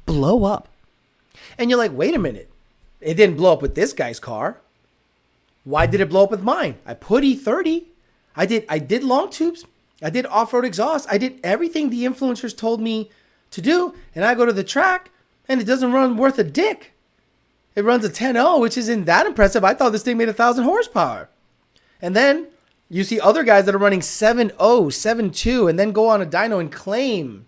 Blow up. And you're like, wait a minute. It didn't blow up with this guy's car. Why did it blow up with mine? I put E30. I did long tubes. I did off-road exhaust. I did everything the influencers told me to do. And I go to the track and it doesn't run worth a dick. It runs a 10.0, which isn't that impressive. I thought this thing made 1,000 horsepower. And then you see other guys that are running 7.0, 7.2, and then go on a dyno and claim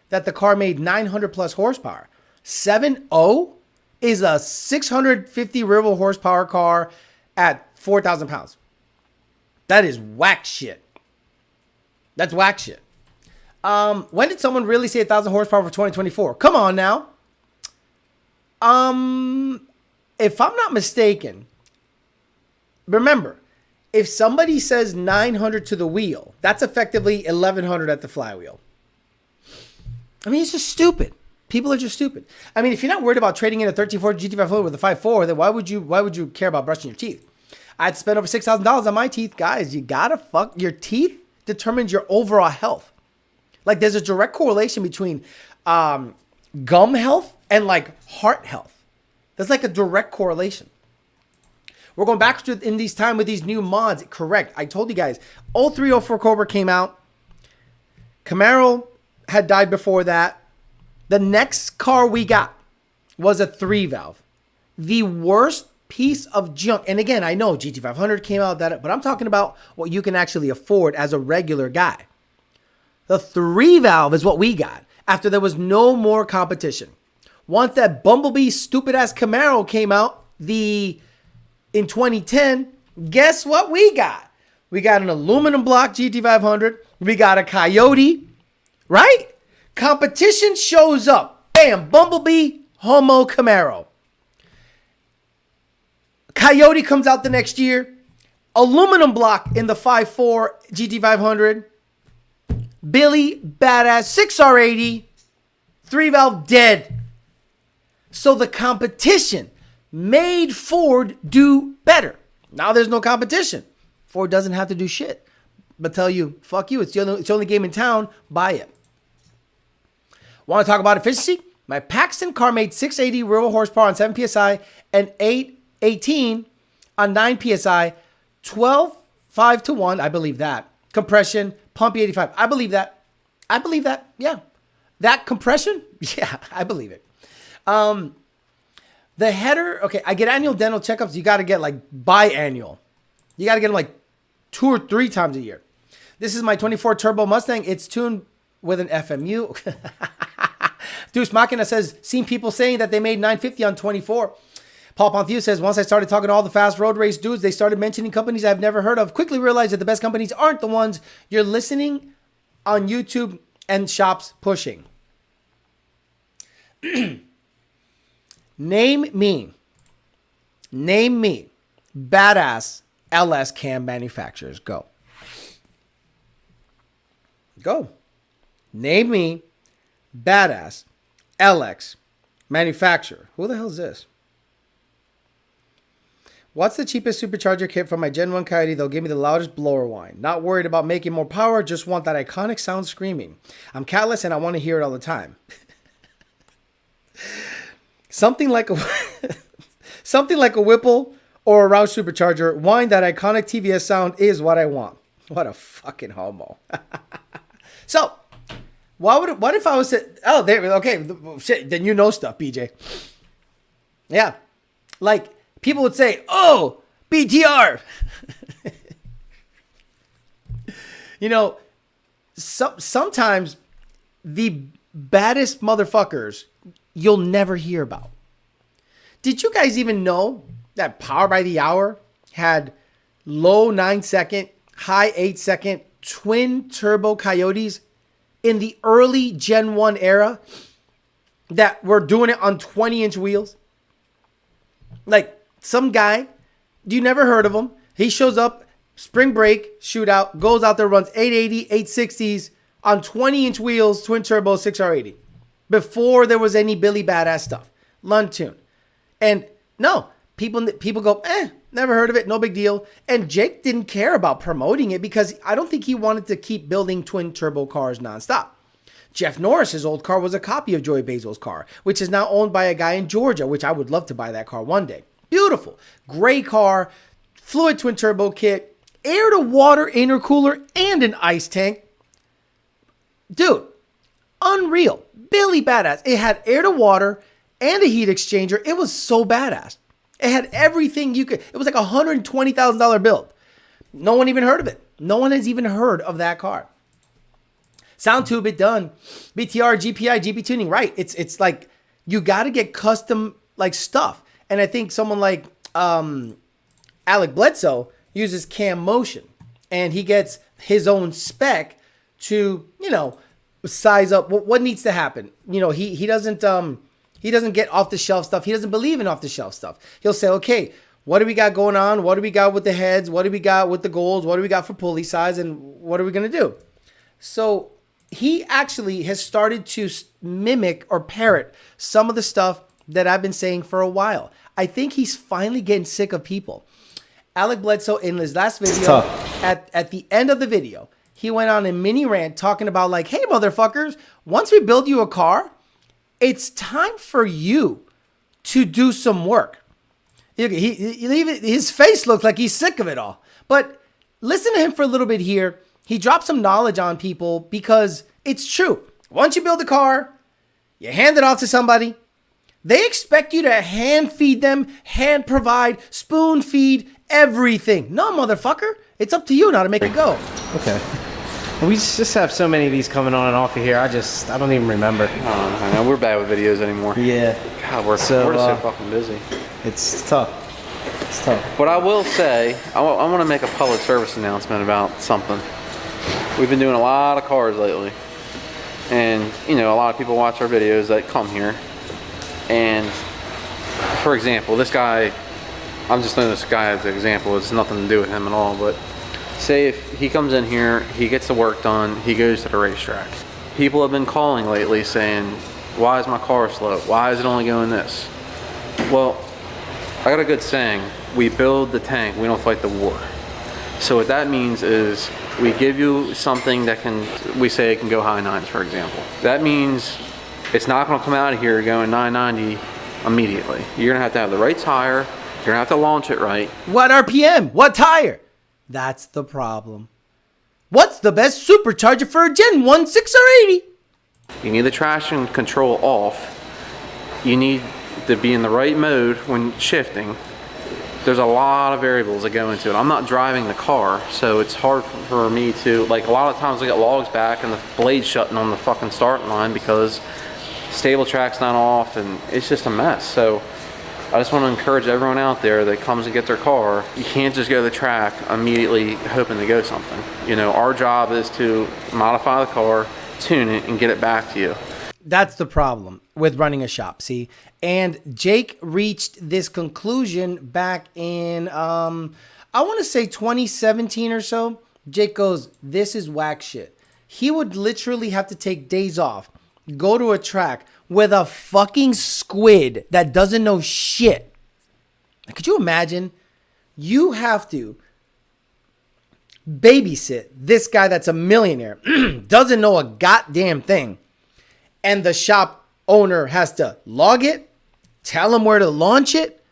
that the car made 900 plus horsepower. 7.0 is a 650 real horsepower car at 4,000 pounds. That is whack shit. That's whack shit. When did someone really say 1,000 horsepower for 2024? Come on now. If I'm not mistaken, remember, if somebody says 900 to the wheel, that's effectively 1,100 at the flywheel. I mean, it's just stupid. People are just stupid. I mean, if you're not worried about trading in a 1340 GT500 with a 5.4, then why would you care about brushing your teeth? I'd spend over $6,000 on my teeth. Guys, you gotta fuck. Your teeth determines your overall health. Like, there's a direct correlation between gum health and like heart health. There's like a direct correlation. We're going back in these time with these new mods. Correct. I told you guys, 0304 Cobra came out. Camaro had died before that. The next car we got was a 3-valve. The worst piece of junk. And again, I know GT500 came out, but I'm talking about what you can actually afford as a regular guy. The 3-valve is what we got after there was no more competition. Once that Bumblebee stupid-ass Camaro came out in 2010, guess what we got? We got an aluminum block GT500. We got a Coyote, right? Competition shows up. Bam, Bumblebee, Homo Camaro. Coyote comes out the next year. Aluminum block in the 5.4 GT500. Billy, badass, 6R80. 3-valve dead. So the competition made Ford do better. Now there's no competition. Ford doesn't have to do shit but tell you, fuck you. It's the only game in town. Buy it. Want to talk about efficiency? My Paxton car made 680 real horsepower on 7 PSI and 818 on 9 PSI, 5 to 1. I believe that. Compression, pump 85. I believe that. Yeah. That compression? Yeah, I believe it. The header, okay, I get annual dental checkups. You got to get like biannual. You got to get them like 2 or 3 times a year. This is my 24 turbo Mustang. It's tuned with an FMU. Deuce Machina says, seen people saying that they made 950 on 24. Paul Ponthieu says, once I started talking to all the fast road race dudes, they started mentioning companies I've never heard of. Quickly realized that the best companies aren't the ones you're listening on YouTube and shops pushing. Name me badass LS cam manufacturers. Go. Name me badass LX manufacturer. Who the hell is this? What's the cheapest supercharger kit for my Gen 1 Coyote? They'll give me the loudest blower whine. Not worried about making more power, just want that iconic sound screaming. I'm catless and I want to hear it all the time. Something like a Whipple or a Roush supercharger. Whine that iconic TVS sound is what I want. What a fucking homo. So, what if I was to, oh, there, okay, shit, then you know stuff, BJ. Yeah. Like, people would say, oh, BTR. You know, sometimes the baddest motherfuckers you'll never hear about. Did you guys even know that Power by the Hour had low 9-second, high 8-second twin turbo Coyotes in the early Gen 1 era that were doing it on 20-inch wheels? Like, some guy, you never heard of him. He shows up, spring break, shootout, goes out there, runs 880, 860s on 20-inch wheels, twin turbo, 6R80. Before there was any Billy Badass stuff. Lund tune. And no, people go, never heard of it, no big deal. And Jake didn't care about promoting it because I don't think he wanted to keep building twin turbo cars nonstop. Jeff Norris's old car was a copy of Joey Basile's car, which is now owned by a guy in Georgia, which I would love to buy that car one day. Beautiful. Gray car, fluid twin turbo kit, air to water intercooler, and an ice tank. Dude, unreal. Billy badass. It had air to water and a heat exchanger. It was so badass. It had everything you could. It was like a $120,000 build. No one even heard of it. No one has even heard of that car. Sound tube, it done. BTR, GPI, GP tuning, right? It's like you got to get custom like stuff. And I think someone like Alec Bledsoe uses cam motion, and he gets his own spec to, you know, size up what needs to happen. You know, he doesn't get off the shelf stuff. He doesn't believe in off the shelf stuff. He'll say, okay, what do we got going on? What do we got with the heads? What do we got with the goals? What do we got for pulley size? And what are we going to do? So he actually has started to mimic or parrot some of the stuff that I've been saying for a while. I think he's finally getting sick of people. Alec Bledsoe, in his last video, at the end of the video, he went on a mini rant talking about like, hey, motherfuckers, once we build you a car, it's time for you to do some work. His face looks like he's sick of it all. But listen to him for a little bit here. He dropped some knowledge on people because it's true. Once you build a car, you hand it off to somebody. They expect you to hand feed them, hand provide, spoon feed, everything. No, motherfucker. It's up to you now to make it go. Okay. We just have so many of these coming on and off of here. I don't even remember. I know we're bad with videos anymore. Yeah. God, we're just so fucking busy. It's tough. It's tough. But I will say, I want to make a public service announcement about something. We've been doing a lot of cars lately. And, you know, a lot of people watch our videos that come here. And, for example, this guy, I'm just throwing this guy as an example. It's nothing to do with him at all. But say if he comes in here, he gets the work done, he goes to the racetrack. People have been calling lately saying, why is my car slow? Why is it only going this? Well, I got a good saying. We build the tank, we don't fight the war. So what that means is we give you something that we say it can go high nines, for example. That means it's not going to come out of here going 990 immediately. You're going to have the right tire. You're going to have to launch it right. What RPM? What tire? That's the problem. What's the best supercharger for a Gen 1, 6, or 80? You need the traction control off. You need to be in the right mode when shifting. There's a lot of variables that go into it. I'm not driving the car, so it's hard for me to, like, a lot of times I get logs back and the blade's shutting on the fucking starting line because stable track's not off, and it's just a mess. So I just want to encourage everyone out there that comes and get their car, you can't just go to the track immediately hoping to go something. You know, our job is to modify the car, tune it, and get it back to you. That's the problem with running a shop, see? And Jake reached this conclusion back in, I want to say 2017 or so. Jake goes, this is whack shit. He would literally have to take days off, go to a track with a fucking squid that doesn't know shit. Could you imagine? You have to babysit this guy that's a millionaire, doesn't know a goddamn thing. And the shop owner has to log it, tell him where to launch it.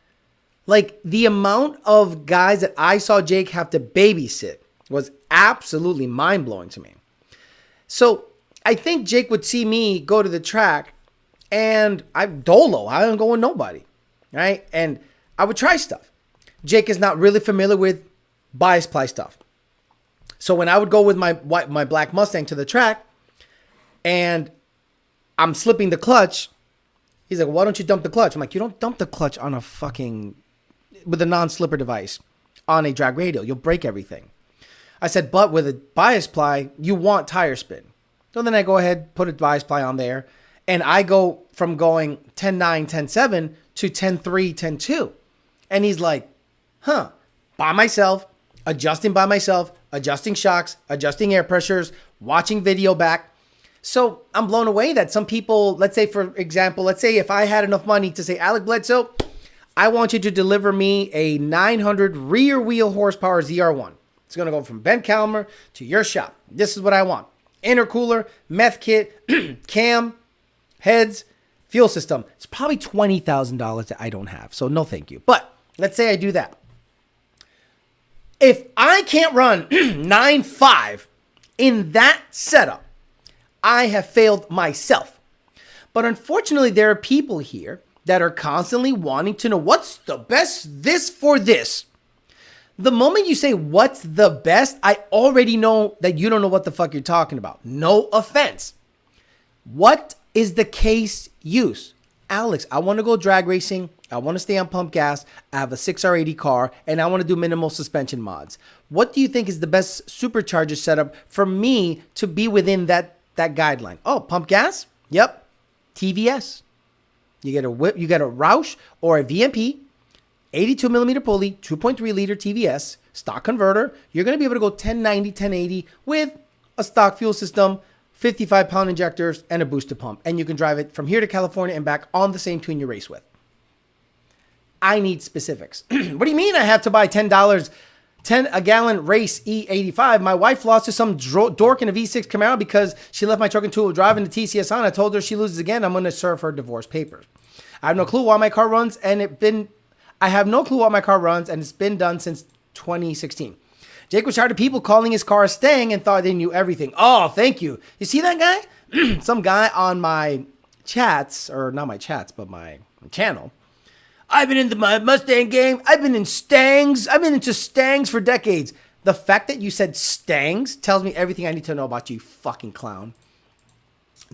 Like, the amount of guys that I saw Jake have to babysit was absolutely mind-blowing to me. So I think Jake would see me go to the track and I'm dolo. I don't go with nobody, right? And I would try stuff. Jake is not really familiar with bias ply stuff. So when I would go with my black Mustang to the track and I'm slipping the clutch, he's like, why don't you dump the clutch? I'm like, you don't dump the clutch on a fucking, with a non-slipper device on a drag radial. You'll break everything. I said, but with a bias ply, you want tire spin. So then I go ahead, put a bias ply on there, and I go from going 10.9, 10.7 to 10.3, 10.2. And he's like, by myself, adjusting shocks, adjusting air pressures, watching video back. So I'm blown away that some people, let's say, for example, let's say if I had enough money to say, Alec Bledsoe, I want you to deliver me a 900 rear wheel horsepower ZR1. It's going to go from Ben Calmer to your shop. This is what I want. Intercooler, meth kit, cam, heads, fuel system. It's probably $20,000 that I don't have. So no thank you. But let's say I do that. If I can't run 9.5 in that setup, I have failed myself. But unfortunately, there are people here that are constantly wanting to know what's the best this for this. The moment you say what's the best, I already know that you don't know what the fuck you're talking about. No offense. What is the case use? Alex, I want to go drag racing. I want to stay on pump gas. I have a 6R80 car and I want to do minimal suspension mods. What do you think is the best supercharger setup for me to be within that guideline? Oh, pump gas? Yep. TVS. You get a Roush or a VMP, 82 millimeter pulley, 2.3 liter TVS, stock converter. You're going to be able to go 1090, 1080 with a stock fuel system, 55 pound injectors, and a booster pump. And you can drive it from here to California and back on the same tune you race with. I need specifics. What do you mean I have to buy $10, 10 a gallon race E85? My wife lost to some dork in a V6 Camaro because she left my truck in two-wheel drive and the TCS on. I told her she loses again, I'm going to serve her divorce papers. I have no clue why my car runs and it's been done since 2016. Jake was tired of people calling his car a Stang and thought they knew everything. Oh, thank you. You see that guy? Some guy on my chats, or not my chats, but my channel. I've been into my Mustang game. I've been in Stangs. I've been into Stangs for decades. The fact that you said Stangs tells me everything I need to know about you, fucking clown.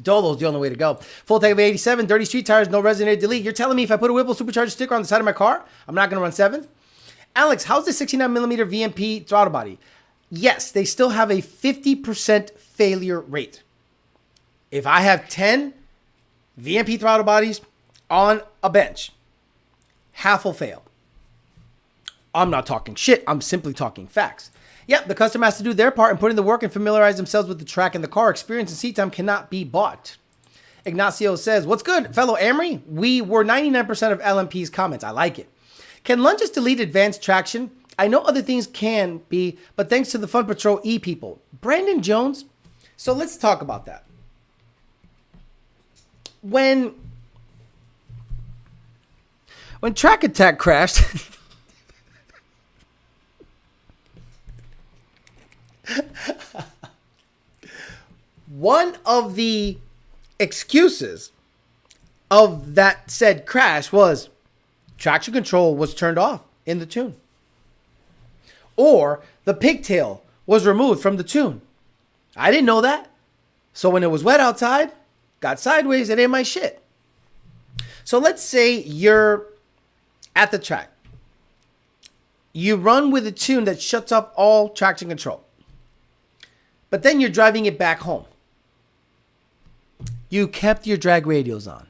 Dolo's the only way to go. Full tank of 87, dirty street tires, no resonator delete. You're telling me if I put a Whipple supercharger sticker on the side of my car, I'm not going to run 7th? Alex, how's the 69mm VMP throttle body? Yes, they still have a 50% failure rate. If I have 10 VMP throttle bodies on a bench, half will fail. I'm not talking shit. I'm simply talking facts. Yep, the customer has to do their part and put in the work and familiarize themselves with the track and the car. Experience and seat time cannot be bought. Ignacio says, what's good, fellow Amory? We were 99% of LMP's comments. I like it. Can lunges delete advanced traction? I know other things can be, but thanks to the Fun Patrol E people. Brandon Jones. So let's talk about that. When Track Attack crashed, one of the excuses of that said crash was traction control was turned off in the tune, or the pigtail was removed from the tune. I didn't know that. So when it was wet outside, got sideways, it ain't my shit. So let's say you're at the track. You run with a tune that shuts off all traction control. But then you're driving it back home. You kept your drag radios on.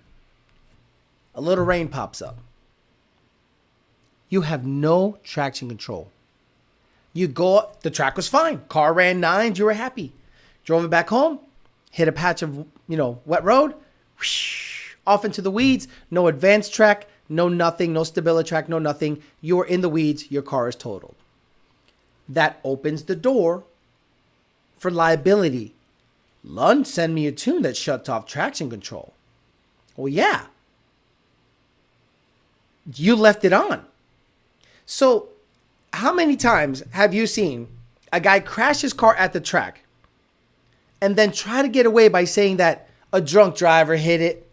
A little rain pops up. You have no traction control. You go, the track was fine. Car ran 9s, you were happy. Drove it back home, hit a patch of, wet road, whoosh, off into the weeds, no advanced track, no nothing, no stability track, no nothing. You're in the weeds, your car is totaled. That opens the door for liability. Lund send me a tune that shuts off traction control. Well, yeah. You left it on. So, how many times have you seen a guy crash his car at the track and then try to get away by saying that a drunk driver hit it?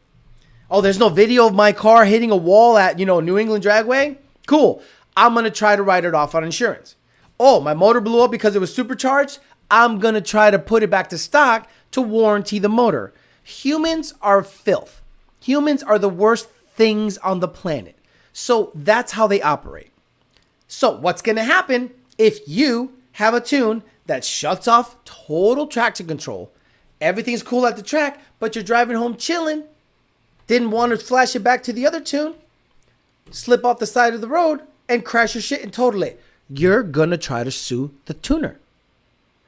Oh, there's no video of my car hitting a wall at, New England Dragway? Cool. I'm going to try to write it off on insurance. Oh, my motor blew up because it was supercharged? I'm going to try to put it back to stock to warranty the motor. Humans are filth. Humans are the worst things on the planet. So that's how they operate. So what's going to happen if you have a tune that shuts off total traction control? Everything's cool at the track, but you're driving home chilling. Didn't want to flash it back to the other tune. Slip off the side of the road and crash your shit and total it. You're going to try to sue the tuner.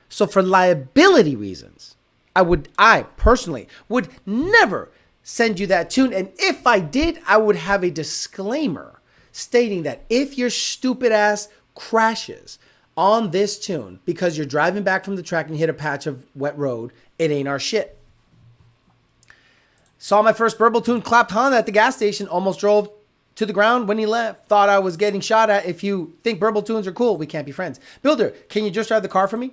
So for liability reasons, I personally would never send you that tune. And if I did, I would have a disclaimer stating that if your stupid ass crashes on this tune because you're driving back from the track and hit a patch of wet road, it ain't our shit. Saw my first Burble tune clapped Honda at the gas station, almost drove to the ground when he left. Thought I was getting shot at. If you think Burble tunes are cool, we can't be friends. Builder, can you just drive the car for me?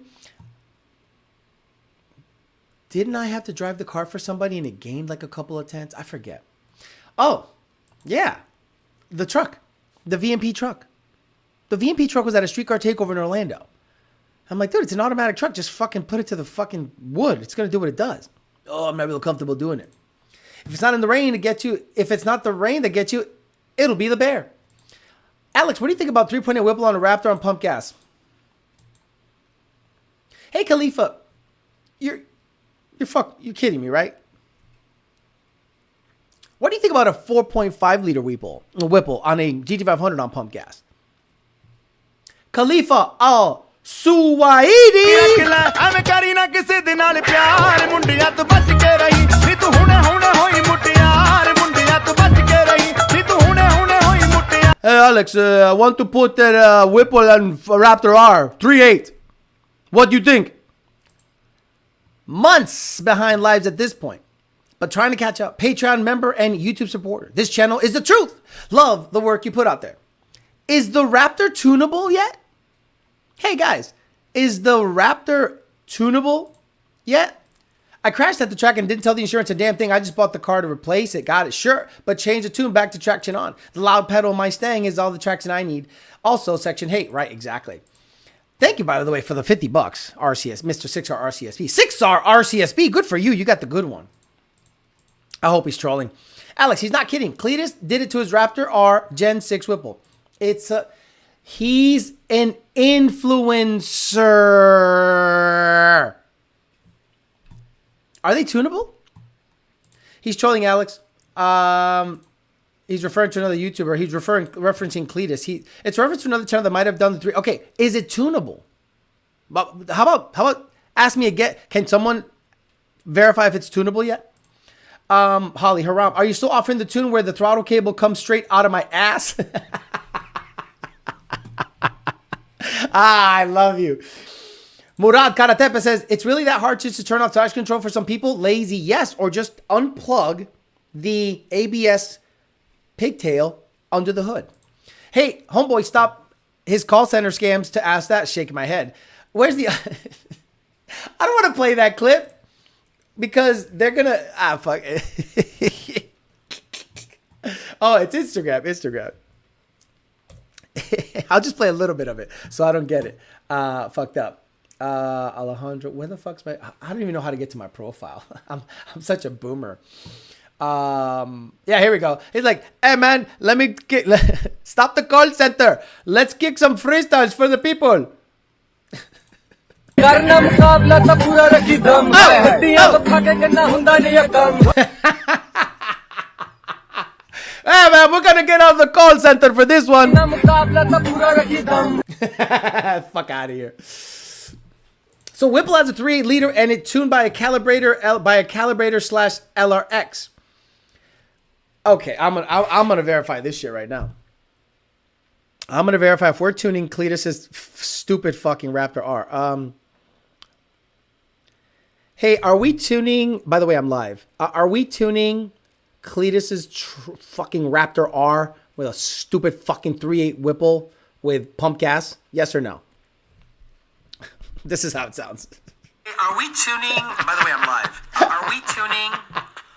Didn't I have to drive the car for somebody and it gained like a couple of tenths? I forget. Oh, yeah. The truck. The VMP truck. The VMP truck was at a streetcar takeover in Orlando. I'm like, dude, it's an automatic truck. Just fucking put it to the fucking wood. It's going to do what it does. Oh, I'm not real comfortable doing it. If it's not in the rain to get you, if it's not the rain that gets you, it'll be the bear. Alex, what do you think about 3.8 Whipple on a Raptor on pump gas? Hey, Khalifa, you're kidding me, right? What do you think about a 4.5 liter Whipple on a GT500 on pump gas? Khalifa al Suwaidi. Hey Alex, I want to put that Whipple on Raptor R 3.8. What do you think? Months behind lives at this point, but trying to catch up. Patreon member and YouTube supporter. This channel is the truth. Love the work you put out there. Is the Raptor tunable yet? Hey guys, is the Raptor tunable yet? I crashed at the track and didn't tell the insurance a damn thing. I just bought the car to replace it. Got it, sure. But change the tune back to traction on. The loud pedal in my Mustang is all the traction I need. Also, section hate. Right, exactly. Thank you, by the way, for the $50. RCS, Mr. 6R RCSP. 6R RCSP, good for you. You got the good one. I hope he's trolling. Alex, he's not kidding. Cletus did it to his Raptor R Gen 6 Whipple. He's an influencer. Are they tunable? He's trolling Alex. He's referring to another YouTuber. He's referencing Cletus. It's reference to another channel that might have done the 3. Okay, is it tunable? But how about ask me again? Can someone verify if it's tunable yet? Holly Haram, are you still offering the tune where the throttle cable comes straight out of my ass? I love you. Murad Karatepe says, it's really that hard to turn off traction control for some people? Lazy, yes. Or just unplug the ABS pigtail under the hood. Hey, homeboy, stop his call center scams to ask that. Shaking my head. Where's the... I don't want to play that clip because they're going to... fuck. Oh, it's Instagram. I'll just play a little bit of it so I don't get it. Fucked up. Alejandro, where the fuck's my... I don't even know how to get to my profile. I'm such a boomer. Yeah, here we go. He's like, hey man, stop the call center. Let's kick some freestyles for the people. Hey man, we're gonna get out of the call center for this one. Fuck out of here. So Whipple has a 3.8 liter and it tuned by a calibrator slash LRX. Okay, I'm gonna verify this shit right now. I'm gonna verify if we're tuning Cletus's stupid fucking Raptor R. Hey, are we tuning? By the way, I'm live. Are we tuning Cletus's fucking Raptor R with a stupid fucking 3.8 Whipple with pump gas? Yes or no? This is how it sounds. Are we tuning? By the way, I'm live. Are we tuning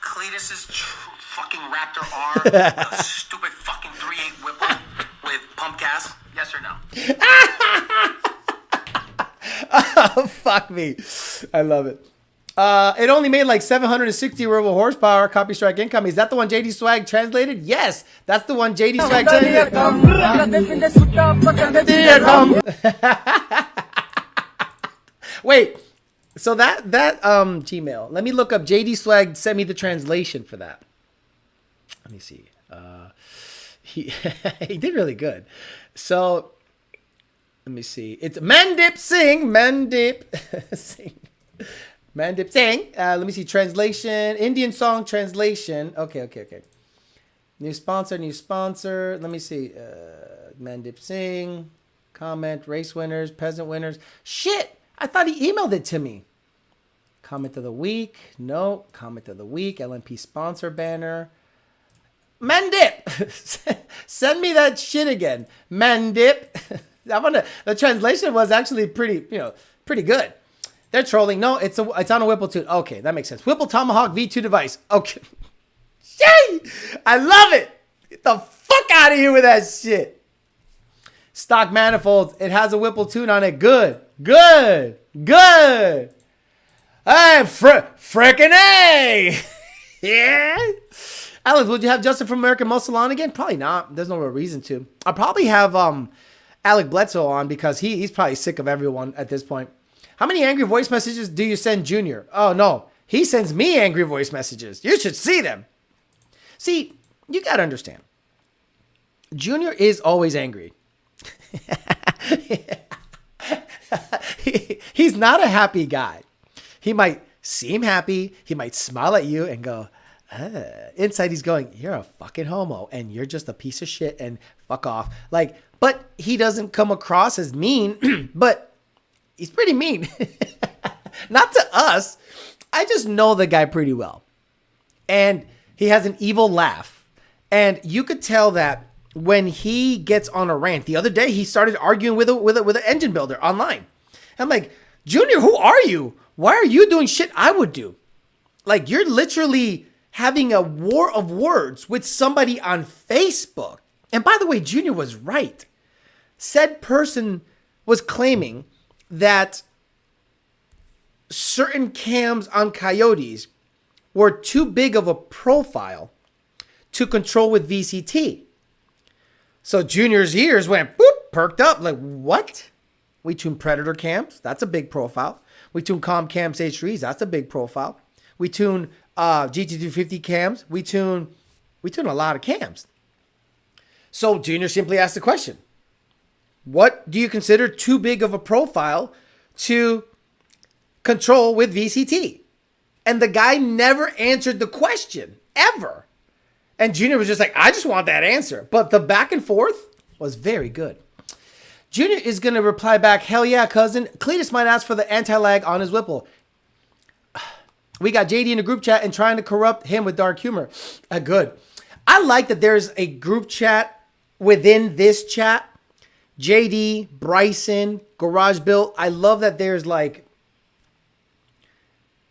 Cletus's fucking Raptor R, a stupid fucking 3.8 Whipple with pump gas? Yes or no? Oh, fuck me. I love it. It only made like 760 ruble horsepower. Copy strike income. Is that the one JD Swag translated? Yes, that's the one JD Swag translated. Wait, so that Gmail. Let me look up JD Swag. Sent me the translation for that. Let me see. He he did really good. So let me see. It's Mandip Singh. Mandip Singh. Mandip Singh. Let me see. Translation. Indian song translation. Okay. New sponsor. Let me see. Mandip Singh. Comment. Race winners. Peasant winners. Shit! I thought he emailed it to me. Comment of the week. No. Comment of the week. LMP sponsor banner. Mandip! Send me that shit again. Mandip. The translation was actually pretty good. They're trolling. No, it's on a Whipple tune. Okay, that makes sense. Whipple Tomahawk V2 device. Okay. Yay! I love it. Get the fuck out of here with that shit. Stock manifolds. It has a Whipple tune on it. Good. Hey, frickin' A. Yeah. Alex, would you have Justin from American Muscle on again? Probably not. There's no real reason to. I'll probably have Alec Bledsoe on because he's probably sick of everyone at this point. How many angry voice messages do you send Junior? Oh, no. He sends me angry voice messages. You should see them. See, you got to understand. Junior is always angry. He's not a happy guy. He might seem happy. He might smile at you and go, inside he's going, you're a fucking homo and you're just a piece of shit and fuck off. But he doesn't come across as mean, but he's pretty mean. Not to us. I just know the guy pretty well. And he has an evil laugh. And you could tell that when he gets on a rant. The other day, he started arguing with an engine builder online. I'm like, Junior, who are you? Why are you doing shit I would do? You're literally having a war of words with somebody on Facebook. And by the way, Junior was right. Said person was claiming that certain cams on Coyotes were too big of a profile to control with VCT. So Junior's ears went boop, perked up. What? We tune Predator cams. That's a big profile. We tune Com cams H3s. That's a big profile. We tune GT250 cams. We tune a lot of cams. So Junior simply asked the question, what do you consider too big of a profile to control with VCT? And the guy never answered the question, ever. And Junior was just like, I just want that answer. But the back and forth was very good. Junior is going to reply back, hell yeah, cousin. Cletus might ask for the anti-lag on his Whipple. We got JD in the group chat and trying to corrupt him with dark humor. Good. I like that there's a group chat within this chat. JD, Bryson, Garage Built. I love that there's I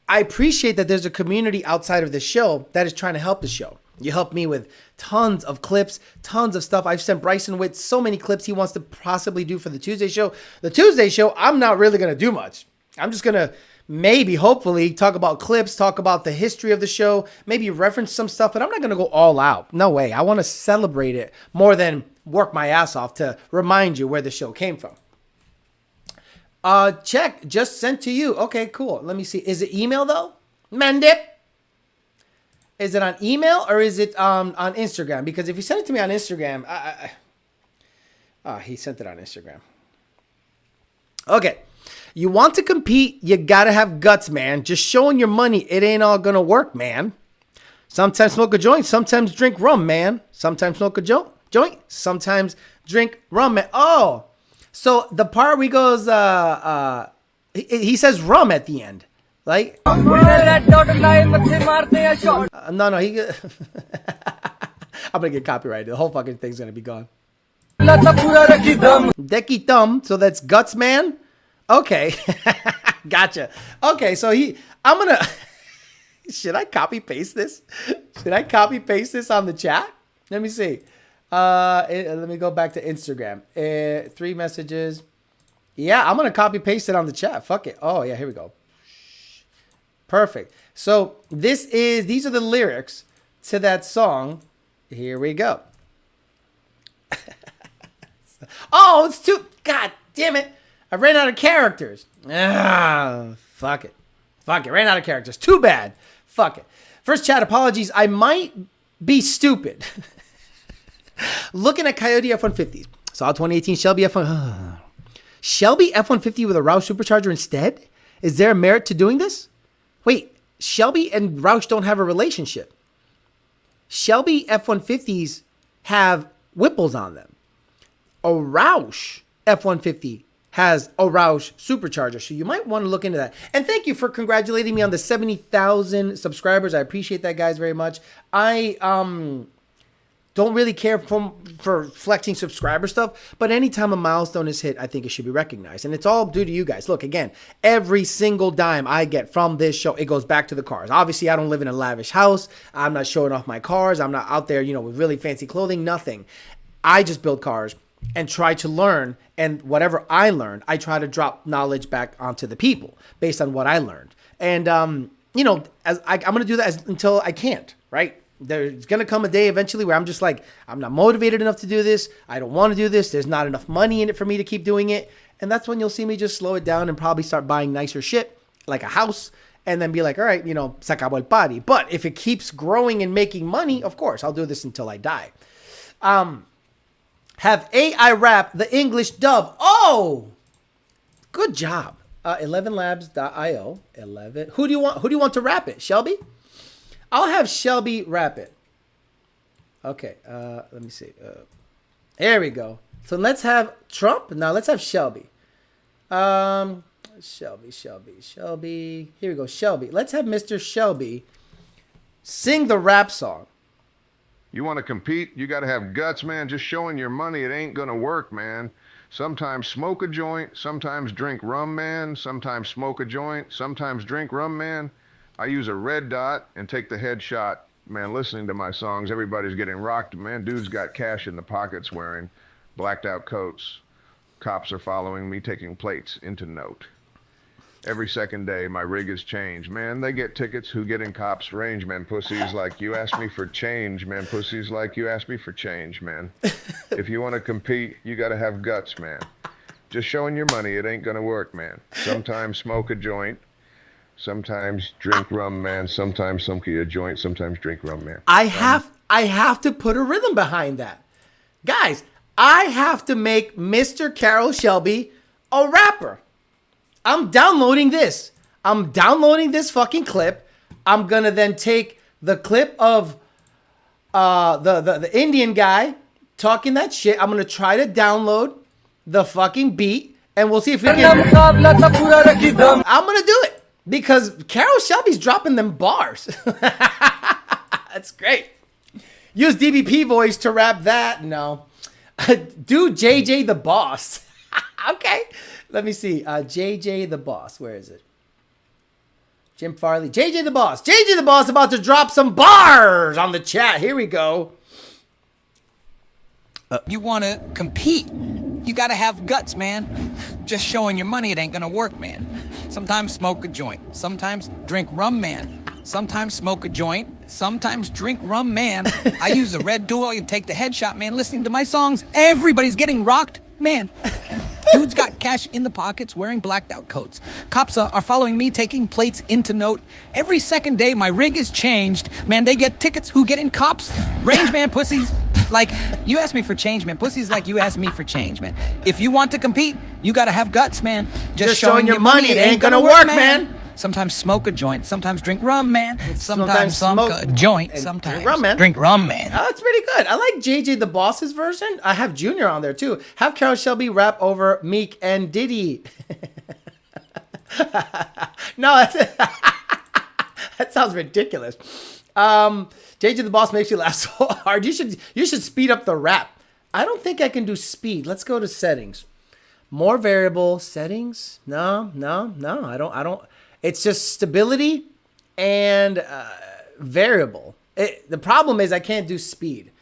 appreciate that there's a community outside of the show that is trying to help the show. You helped me with tons of clips, tons of stuff. I've sent Bryson with so many clips he wants to possibly do for the Tuesday show. The Tuesday show, I'm not really going to do much. I'm just going to maybe, hopefully, talk about clips, talk about the history of the show, maybe reference some stuff, but I'm not going to go all out. No way. I want to celebrate it more than work my ass off to remind you where the show came from. Check. Just sent to you. Okay, cool. Let me see. Is it email, though? Mandip. Is it on email or is it on Instagram? Because if you send it to me on Instagram, he sent it on Instagram. Okay. You want to compete, you got to have guts, man. Just showing your money, it ain't all going to work, man. Sometimes smoke a joint, sometimes drink rum, man. Sometimes smoke a joint, sometimes drink rum, man. Oh, so the part where he goes, he says rum at the end. No, he. I'm gonna get copyrighted. The whole fucking thing's gonna be gone. Deki thumb. So that's guts, man. Okay, gotcha. Okay, so I'm gonna. Should I copy paste this? Should I copy paste this on the chat? Let me see. Let me go back to Instagram. 3 messages. Yeah, I'm gonna copy paste it on the chat. Fuck it. Oh yeah, here we go. Perfect. So these are the lyrics to that song. Here we go. Oh, it's too, god damn it. I ran out of characters. Fuck it. Ran out of characters. Too bad. Fuck it. First chat, apologies. I might be stupid. Looking at Coyote F-150s. Saw 2018 Shelby F-150. Shelby F-150 with a Roush supercharger instead? Is there a merit to doing this? Wait, Shelby and Roush don't have a relationship. Shelby F-150s have Whipples on them. A Roush F-150 has a Roush supercharger, so you might want to look into that. And thank you for congratulating me on the 70,000 subscribers. I appreciate that, guys, very much. I don't really care for flexing subscriber stuff, but anytime a milestone is hit, I think it should be recognized. And it's all due to you guys. Look, again, every single dime I get from this show, it goes back to the cars. Obviously, I don't live in a lavish house. I'm not showing off my cars. I'm not out there, with really fancy clothing, nothing. I just build cars and try to learn, and whatever I learned, I try to drop knowledge back onto the people based on what I learned. And, as I'm going to do that until I can't, right? There's going to come a day eventually where I'm just like, I'm not motivated enough to do this. I don't want to do this. There's not enough money in it for me to keep doing it. And that's when you'll see me just slow it down and probably start buying nicer shit, like a house, and then be like, all right, se acabó el party. But if it keeps growing and making money, of course, I'll do this until I die. Have AI rap the English dub. Oh, good job. 11labs.io. 11. Who do you want to rap it? Shelby? I'll have Shelby rap it. Okay, let me see. Here we go. So let's have Trump. Now let's have Shelby. Shelby. Here we go, Shelby. Let's have Mr. Shelby sing the rap song. You want to compete? You got to have guts, man. Just showing your money, it ain't going to work, man. Sometimes smoke a joint, sometimes drink rum, man. Sometimes smoke a joint, sometimes drink rum, man. I use a red dot and take the headshot. Man, listening to my songs, everybody's getting rocked. Man, dudes got cash in the pockets wearing blacked out coats. Cops are following me, taking plates into note. Every second day, my rig is changed. Man, they get tickets who get in cops' range, man. Pussies like you asked me for change, man. Pussies like you asked me for change, man. If you want to compete, you got to have guts, man. Just showing your money, it ain't going to work, man. Sometimes smoke a joint. Sometimes drink rum, man. Sometimes smoke a joint. Sometimes drink rum, man. I have to put a rhythm behind that. Guys, I have to make Mr. Carroll Shelby a rapper. I'm downloading this. I'm downloading this fucking clip. I'm going to then take the clip of the Indian guy talking that shit. I'm going to try to download the fucking beat, and we'll see if we can. I'm going to do it. Because Carol Shelby's dropping them bars. That's great. Use DBP voice to rap that? No. Do JJ the Boss. Okay. Let me see. JJ the Boss. Where is it? Jim Farley. JJ the Boss. JJ the Boss about to drop some bars on the chat. Here we go. You want to compete. You got to have guts, man. Just showing your money, it ain't going to work, man. Sometimes smoke a joint. Sometimes drink rum, man. Sometimes smoke a joint. Sometimes drink rum, man. I use a red duo and take the headshot, man. Listening to my songs, everybody's getting rocked, man. Dudes got cash in the pockets wearing blacked out coats. Cops are following me, taking plates into note. Every second day, my rig is changed. Man, they get tickets who get in cops. Range, man, pussies. Like, you asked me for change, man. Pussies like you asked me for change, man. If you want to compete, you gotta have guts, man. Just showing your money, it ain't gonna work, man. Sometimes smoke a joint. Sometimes drink rum, man. Sometimes smoke a joint. Sometimes drink rum, man. Drink rum, man. Oh, that's pretty good. I like JJ the Boss's version. I have Junior on there, too. Have Carol Shelby rap over Meek and Diddy. No, that sounds ridiculous. JJ the Boss makes you laugh so hard. You should speed up the rap. I don't think I can do speed. Let's go to settings. More variable settings. No. I don't. It's just stability and variable. The problem is I can't do speed.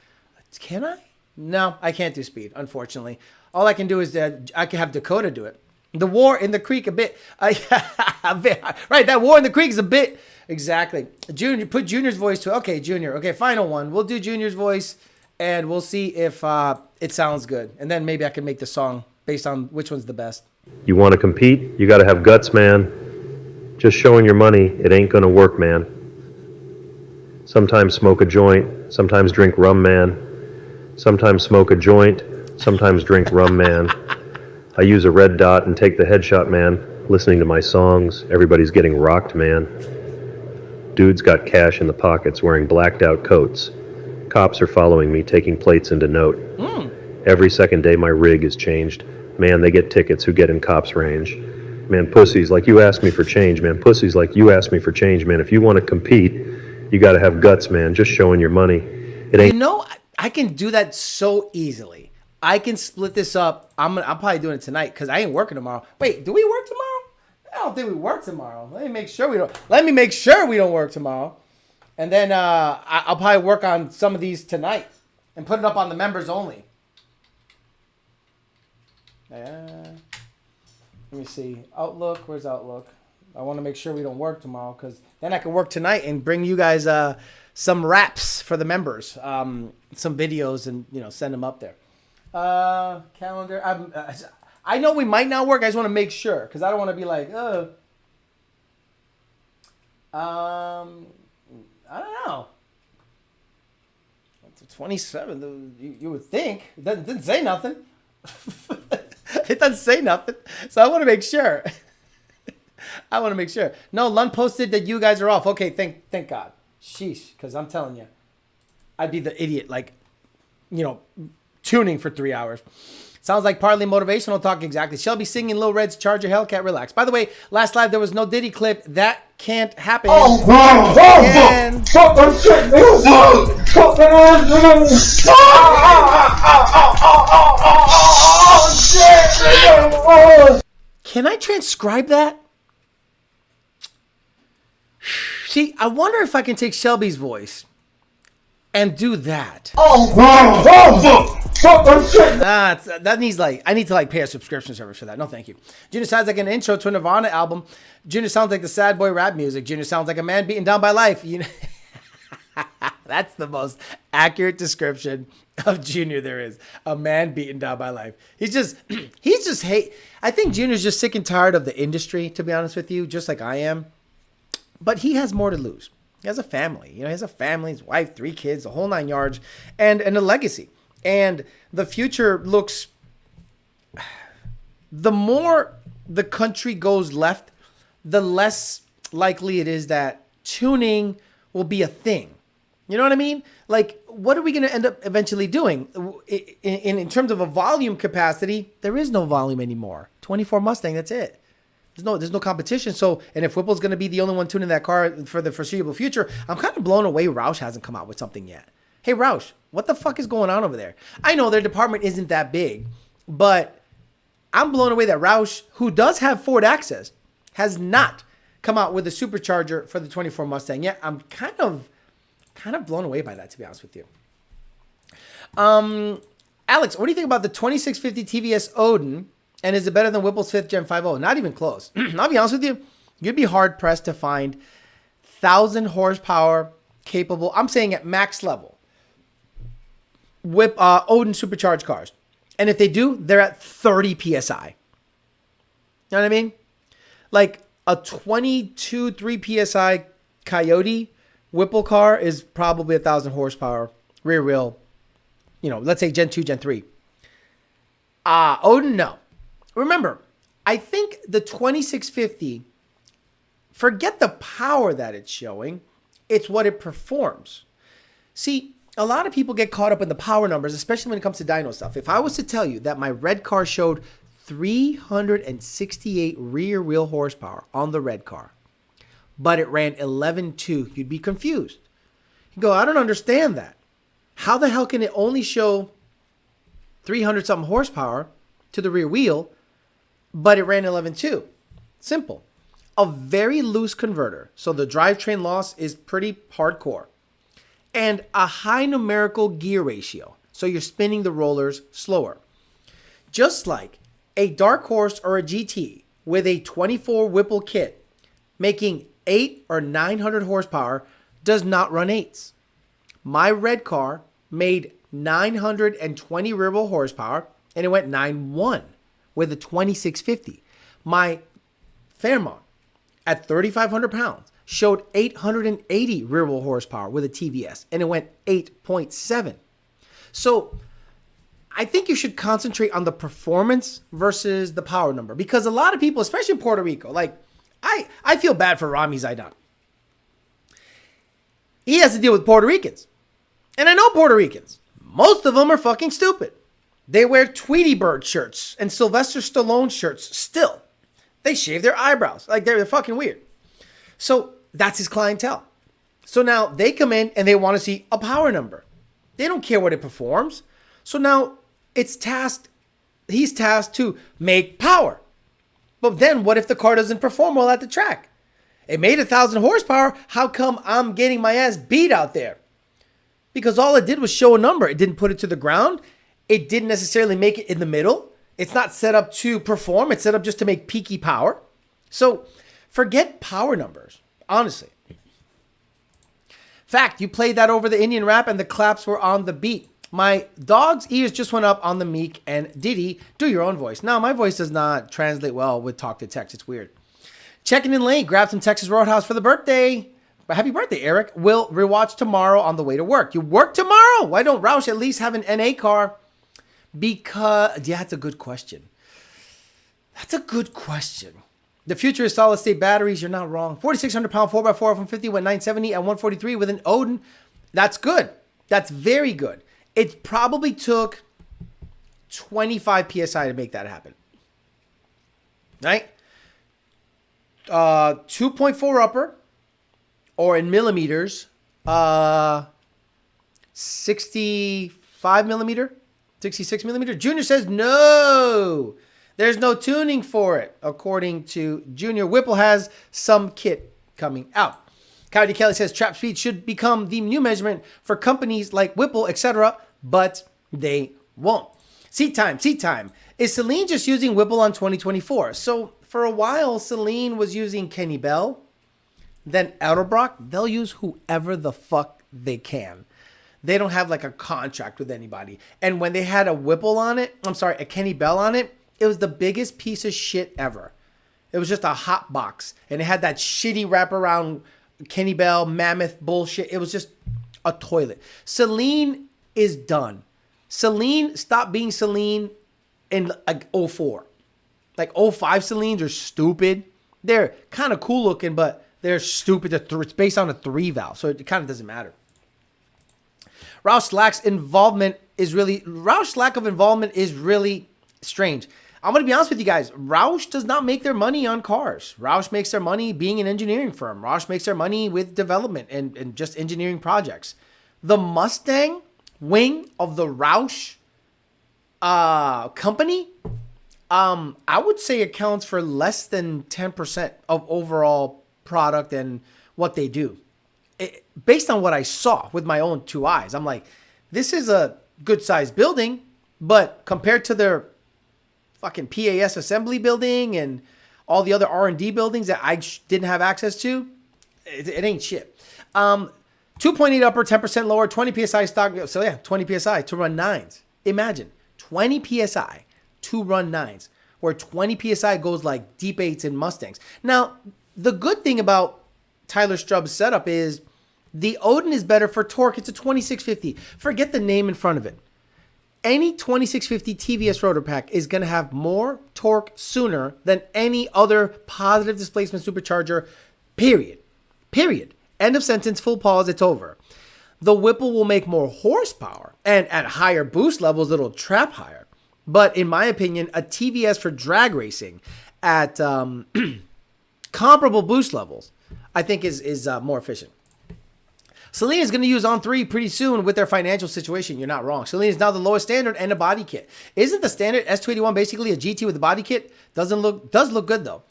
Can I? No, I can't do speed, unfortunately. All I can do is I can have Dakota do it. The War in the Creek a bit. Right, that War in the Creek is a bit. Exactly. Junior, put Junior's voice to it. Okay, Junior. Okay, final one. We'll do Junior's voice, and we'll see if it sounds good. And then maybe I can make the song based on which one's the best. You want to compete? You got to have guts, man. Just showing your money, it ain't going to work, man. Sometimes smoke a joint. Sometimes drink rum, man. Sometimes smoke a joint. Sometimes drink rum, man. I use a red dot and take the headshot, man. Listening to my songs, everybody's getting rocked, man. Dudes got cash in the pockets wearing blacked out coats. Cops are following me, taking plates into note. Every second day my rig is changed. Man, they get tickets who get in cops' range. Man, pussies, like you asked me for change, man. Pussies, like you asked me for change, man. If you want to compete, you got to have guts, man. Just showing your money. It ain't. You know, I can do that so easily. I can split this up. I'm probably doing it tonight because I ain't working tomorrow. Wait, do we work tomorrow? I don't think we work tomorrow. Let me make sure we don't. Let me make sure we don't work tomorrow, and then I'll probably work on some of these tonight and put it up on the members only. Let me see. Outlook. Where's Outlook? I want to make sure we don't work tomorrow because then I can work tonight and bring you guys some raps for the members, some videos, and send them up there. Calendar. I know we might not work. I just want to make sure because I don't want to be like, I don't know. It's 27. You would think it didn't say nothing. It doesn't say nothing, so I want to make sure. I want to make sure. No, Lund posted that you guys are off. Okay, thank God. Sheesh, because I'm telling you, I'd be the idiot, tuning for 3 hours. Sounds like partly motivational talk. Exactly. Shelby singing Lil Red's Charger Hellcat Relax. By the way, last live there was no Diddy clip. That can't happen. Again. Can I transcribe that? See, I wonder if I can take Shelby's voice and do that. That needs I need to pay a subscription service for that. No, thank you. Junior sounds like an intro to a Nirvana album. Junior sounds like the sad boy rap music. Junior sounds like a man beaten down by life. That's the most accurate description of Junior there is. A man beaten down by life. He's just I think Junior's just sick and tired of the industry, to be honest with you, just like I am. But he has more to lose. He has a family. He has a family, his wife, 3 kids, the whole 9 yards, and a legacy. And the future looks, the more the country goes left, the less likely it is that tuning will be a thing. You know what I mean? What are we going to end up eventually doing? In terms of a volume capacity, there is no volume anymore. 24 Mustang, that's it. There's no competition. So, and if Whipple's going to be the only one tuning that car for the foreseeable future, I'm kind of blown away Roush hasn't come out with something yet. Hey, Roush, what the fuck is going on over there? I know their department isn't that big, but I'm blown away that Roush, who does have Ford access, has not come out with a supercharger for the 24 Mustang yet. I'm kind of blown away by that, to be honest with you. Alex, what do you think about the 2650 TVS Odin? And is it better than Whipple's 5th Gen 5.0? Not even close. I'll be honest with you. You'd be hard pressed to find 1,000 horsepower capable, I'm saying at max level, Odin supercharged cars. And if they do, they're at 30 PSI. You know what I mean? Like a 22, 3 PSI Coyote Whipple car is probably 1,000 horsepower, rear wheel, let's say Gen 2, Gen 3. Odin, no. Remember, I think the 2650, forget the power that it's showing, it's what it performs. See, a lot of people get caught up in the power numbers, especially when it comes to dyno stuff. If I was to tell you that my red car showed 368 rear wheel horsepower on the red car, but it ran 11.2, you'd be confused. You go, I don't understand that. How the hell can it only show 300 something horsepower to the rear wheel, but it ran 11.2? Simple. A very loose converter, so the drivetrain loss is pretty hardcore, and a high numerical gear ratio, so you're spinning the rollers slower. Just like a Dark Horse or a GT with a 24 Whipple kit making 8 or 900 horsepower does not run 8s. My red car made 920 rear wheel horsepower and it went 9.1 with a 2650. My Fairmont at 3,500 pounds showed 880 rear wheel horsepower with a TVS and it went 8.7. So I think you should concentrate on the performance versus the power number, because a lot of people, especially in Puerto Rico, I feel bad for Rami Zaidan. He has to deal with Puerto Ricans. And I know Puerto Ricans. Most of them are fucking stupid. They wear Tweety Bird shirts and Sylvester Stallone shirts still. They shave their eyebrows. Like, they're fucking weird. So that's his clientele. So now they come in and they want to see a power number. They don't care what it performs. So now he's tasked to make power. But then what if the car doesn't perform well at the track? It made 1,000 horsepower. How come I'm getting my ass beat out there? Because all it did was show a number. It didn't put it to the ground. It didn't necessarily make it in the middle. It's not set up to perform. It's set up just to make peaky power. So forget power numbers, honestly. Fact, you played that over the Indian rap and the claps were on the beat. My dog's ears just went up on the Meek and Diddy. Do your own voice. Now, my voice does not translate well with talk to text. It's weird. Checking in late. Grab some Texas Roadhouse for the birthday. Happy birthday, Eric. Will rewatch tomorrow on the way to work. You work tomorrow? Why don't Roush at least have an NA car? Because, yeah, that's a good question. That's a good question. The future is solid state batteries. You're not wrong. 4,600 pound 4x4 F-150 went 970 at 143 with an Odin. That's good. That's very good. It probably took 25 PSI to make that happen. Right? 2.4 upper, or in millimeters, 65 millimeter, 66 millimeter. Junior says no. There's no tuning for it, according to Junior. Whipple has some kit coming out. Coyote Kelly says trap speed should become the new measurement for companies like Whipple, etc., but they won't. Seat time. Is Celine just using Whipple on 2024? So for a while, Celine was using Kenny Bell. Then Edelbrock, they'll use whoever the fuck they can. They don't have like a contract with anybody. And when they had a Whipple on it, a Kenny Bell on it, it was the biggest piece of shit ever. It was just a hot box. And it had that shitty wraparound Kenny Bell mammoth bullshit. It was just a toilet. Celine is done. Celine stopped being Celine in like 04. Like 05 Celines are stupid. They're kind of cool looking, but they're stupid. It's based on a 3 valve, so it kind of doesn't matter. Roush's lack of involvement is really strange. I'm going to be honest with you guys. Roush does not make their money on cars. Roush makes their money being an engineering firm. Roush makes their money with development and just engineering projects. The Mustang wing of the Roush company, I would say accounts for less than 10% of overall product and what they do. Based on what I saw with my own 2 eyes, I'm like, this is a good sized building, but compared to their fucking PAS assembly building and all the other R&D buildings that I didn't have access to, it ain't shit. 2.8 upper, 10% lower, 20 PSI stock. So yeah, 20 PSI to run 9s. Imagine 20 PSI to run 9s, where 20 PSI goes like deep 8s in Mustangs. Now, the good thing about Tyler Strubb's setup is the Odin is better for torque. It's a 2650. Forget the name in front of it. Any 2650 TVS rotor pack is going to have more torque sooner than any other positive displacement supercharger, period. End of sentence, full pause, it's over. The Whipple will make more horsepower, and at higher boost levels, it'll trap higher. But in my opinion, a TVS for drag racing at comparable boost levels, I think is more efficient. Celine is going to use On 3 pretty soon with their financial situation. You're not wrong. Celine is now the lowest standard and a body kit. Isn't the standard S281 basically a GT with a body kit? Does look good though.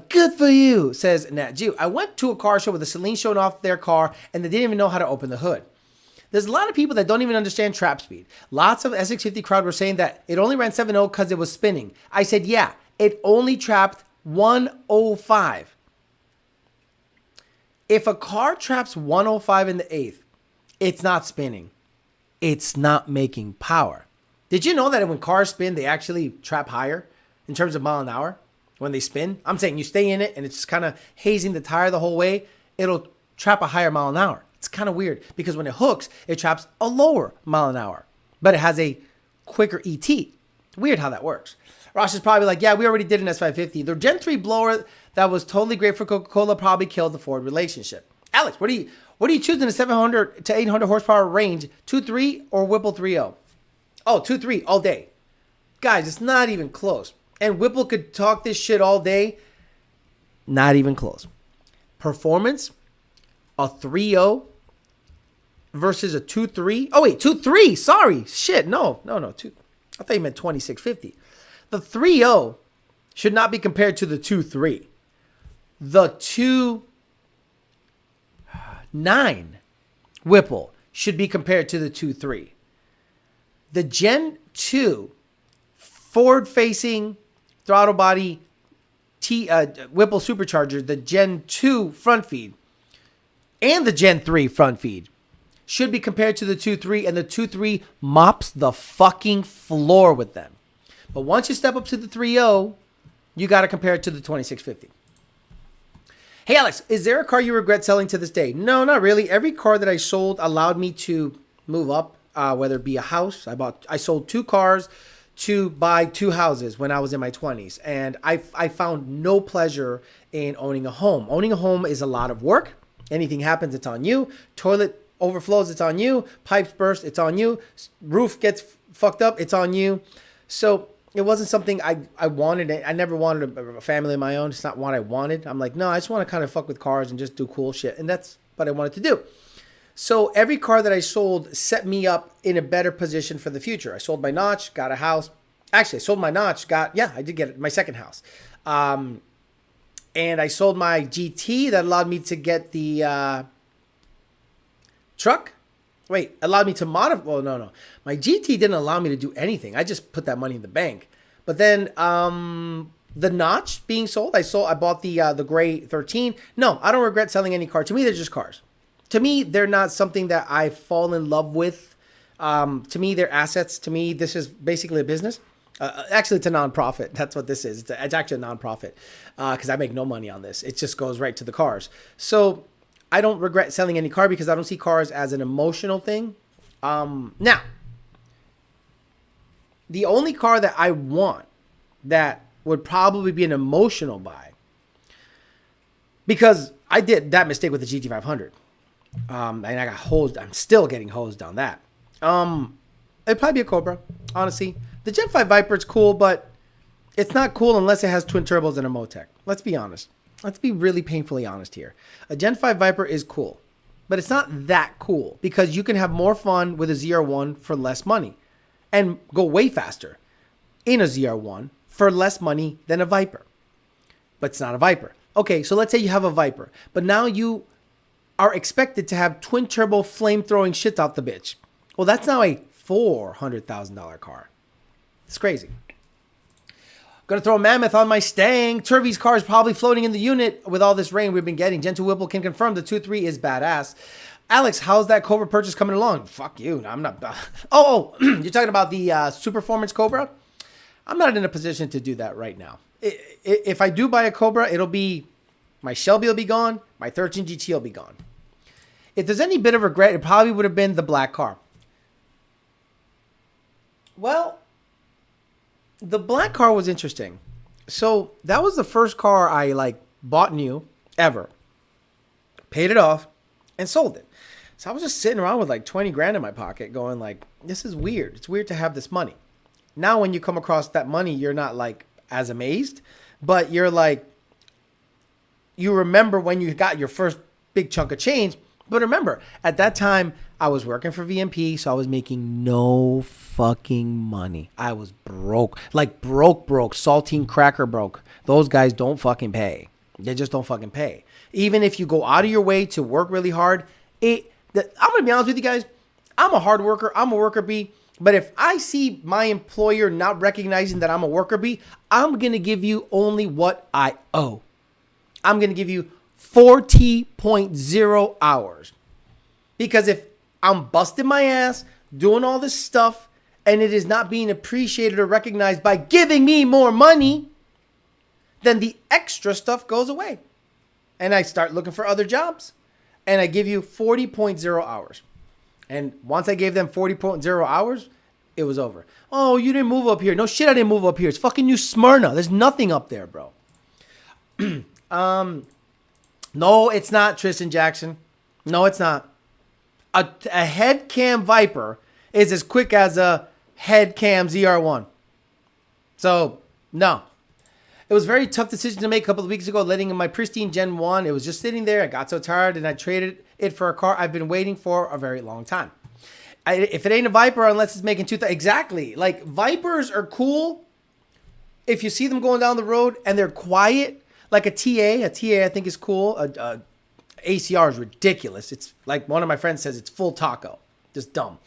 Good for you, says Nat Jew. I went to a car show with a Celine showing off their car and they didn't even know how to open the hood. There's a lot of people that don't even understand trap speed. Lots of S650 crowd were saying that it only ran 7.0 because it was spinning. I said, yeah, it only trapped 105. If a car traps 105 in the 8th, it's not spinning. It's not making power. Did you know that when cars spin, they actually trap higher in terms of mile an hour when they spin? I'm saying you stay in it and it's kind of hazing the tire the whole way. It'll trap a higher mile an hour. It's kind of weird because when it hooks, it traps a lower mile an hour, but it has a quicker ET. Weird how that works. Roush is probably like, yeah, we already did an S550. The Gen 3 blower that was totally great for Coca-Cola probably killed the Ford relationship. Alex, what do you choose in a 700 to 800 horsepower range? 2.3 or Whipple 3.0? Oh, 2.3 all day. Guys, it's not even close. And Whipple could talk this shit all day. Not even close. Performance, a 3.0 versus a 2.3. Oh, wait, 2.3. Sorry. Shit, no. I thought you meant 2650. The 3.0 should not be compared to the 2.3. The 2.9 Whipple should be compared to the 2.3. The Gen 2 forward-facing throttle body Whipple supercharger, the Gen 2 front feed, and the Gen 3 front feed should be compared to the 2.3, and the 2.3 mops the fucking floor with them. But once you step up to the 3.0, you got to compare it to the 2650. Hey, Alex, is there a car you regret selling to this day? No, not really. Every car that I sold allowed me to move up, whether it be a house. I sold 2 cars to buy 2 houses when I was in my 20s. And I found no pleasure in owning a home. Owning a home is a lot of work. Anything happens, it's on you. Toilet overflows, it's on you. Pipes burst, it's on you. Roof gets fucked up, it's on you. So it wasn't something I wanted. I never wanted a family of my own. It's not what I wanted. I'm like, no, I just want to kind of fuck with cars and just do cool shit. And that's what I wanted to do. So every car that I sold set me up in a better position for the future. I sold my Notch, got a house. Actually, I sold my Notch, I did get my second house. And I sold my GT that allowed me to get the truck. Wait, allowed me to modify. Well, no. My GT didn't allow me to do anything. I just put that money in the bank. But then the Notch being sold, I bought the gray 13. No, I don't regret selling any car. To me, they're just cars. To me, they're not something that I fall in love with. To me, they're assets. To me, this is basically a business. Actually, it's a nonprofit. That's what this is. It's actually a nonprofit because I make no money on this. It just goes right to the cars. So I don't regret selling any car because I don't see cars as an emotional thing. Now, the only car that I want that would probably be an emotional buy, because I did that mistake with the GT500. And I got hosed. I'm still getting hosed on that. It'd probably be a Cobra, honestly. The Gen 5 Viper, it's cool, but it's not cool unless it has twin turbos and a Motec. Let's be honest. Let's be really painfully honest here. A Gen 5 Viper is cool, but it's not that cool because you can have more fun with a ZR1 for less money and go way faster in a ZR1 for less money than a Viper. But it's not a Viper. Okay, so let's say you have a Viper, but now you are expected to have twin turbo flame throwing shit out the bitch. Well, that's now a $400,000 car. It's crazy. Gonna throw a mammoth on my Stang. Turvey's car is probably floating in the unit with all this rain we've been getting. Gen 2 Whipple can confirm the 2.3 is badass. Alex, how's that Cobra purchase coming along? Fuck you. I'm not. Oh, you're talking about the Super Performance Cobra? I'm not in a position to do that right now. If I do buy a Cobra, it'll be, my Shelby will be gone. My 13 GT will be gone. If there's any bit of regret, it probably would have been the black car. Well, the black car was interesting. So that was the first car I bought new ever. Paid it off and sold it. So I was just sitting around with 20 grand in my pocket going this is weird. It's weird to have this money. Now when you come across that money, you're not as amazed, but you're you remember when you got your first big chunk of change. But remember, at that time, I was working for VMP, so I was making no fucking money. I was broke. Broke. Saltine cracker broke. Those guys don't fucking pay. They just don't fucking pay. Even if you go out of your way to work really hard, I'm going to be honest with you guys. I'm a hard worker. I'm a worker bee. But if I see my employer not recognizing that I'm a worker bee, I'm going to give you only what I owe. I'm going to give you 40.0 hours. Because if I'm busting my ass, doing all this stuff, and it is not being appreciated or recognized by giving me more money, then the extra stuff goes away. And I start looking for other jobs. And I give you 40.0 hours. And once I gave them 40.0 hours, it was over. Oh, you didn't move up here. No shit, I didn't move up here. It's fucking New Smyrna. There's nothing up there, bro. No, it's not Tristan Jackson. No, it's not. A head cam Viper is as quick as a head cam ZR1. So, no. It was a very tough decision to make a couple of weeks ago, letting in my pristine Gen 1. It was just sitting there. I got so tired and I traded it for a car I've been waiting for a very long time. If it ain't a Viper, unless it's making 2,000. Exactly. Like, Vipers are cool if you see them going down the road and they're quiet. Like a TA I think is cool. ACR is ridiculous. It's like one of my friends says, it's full taco. Just dumb.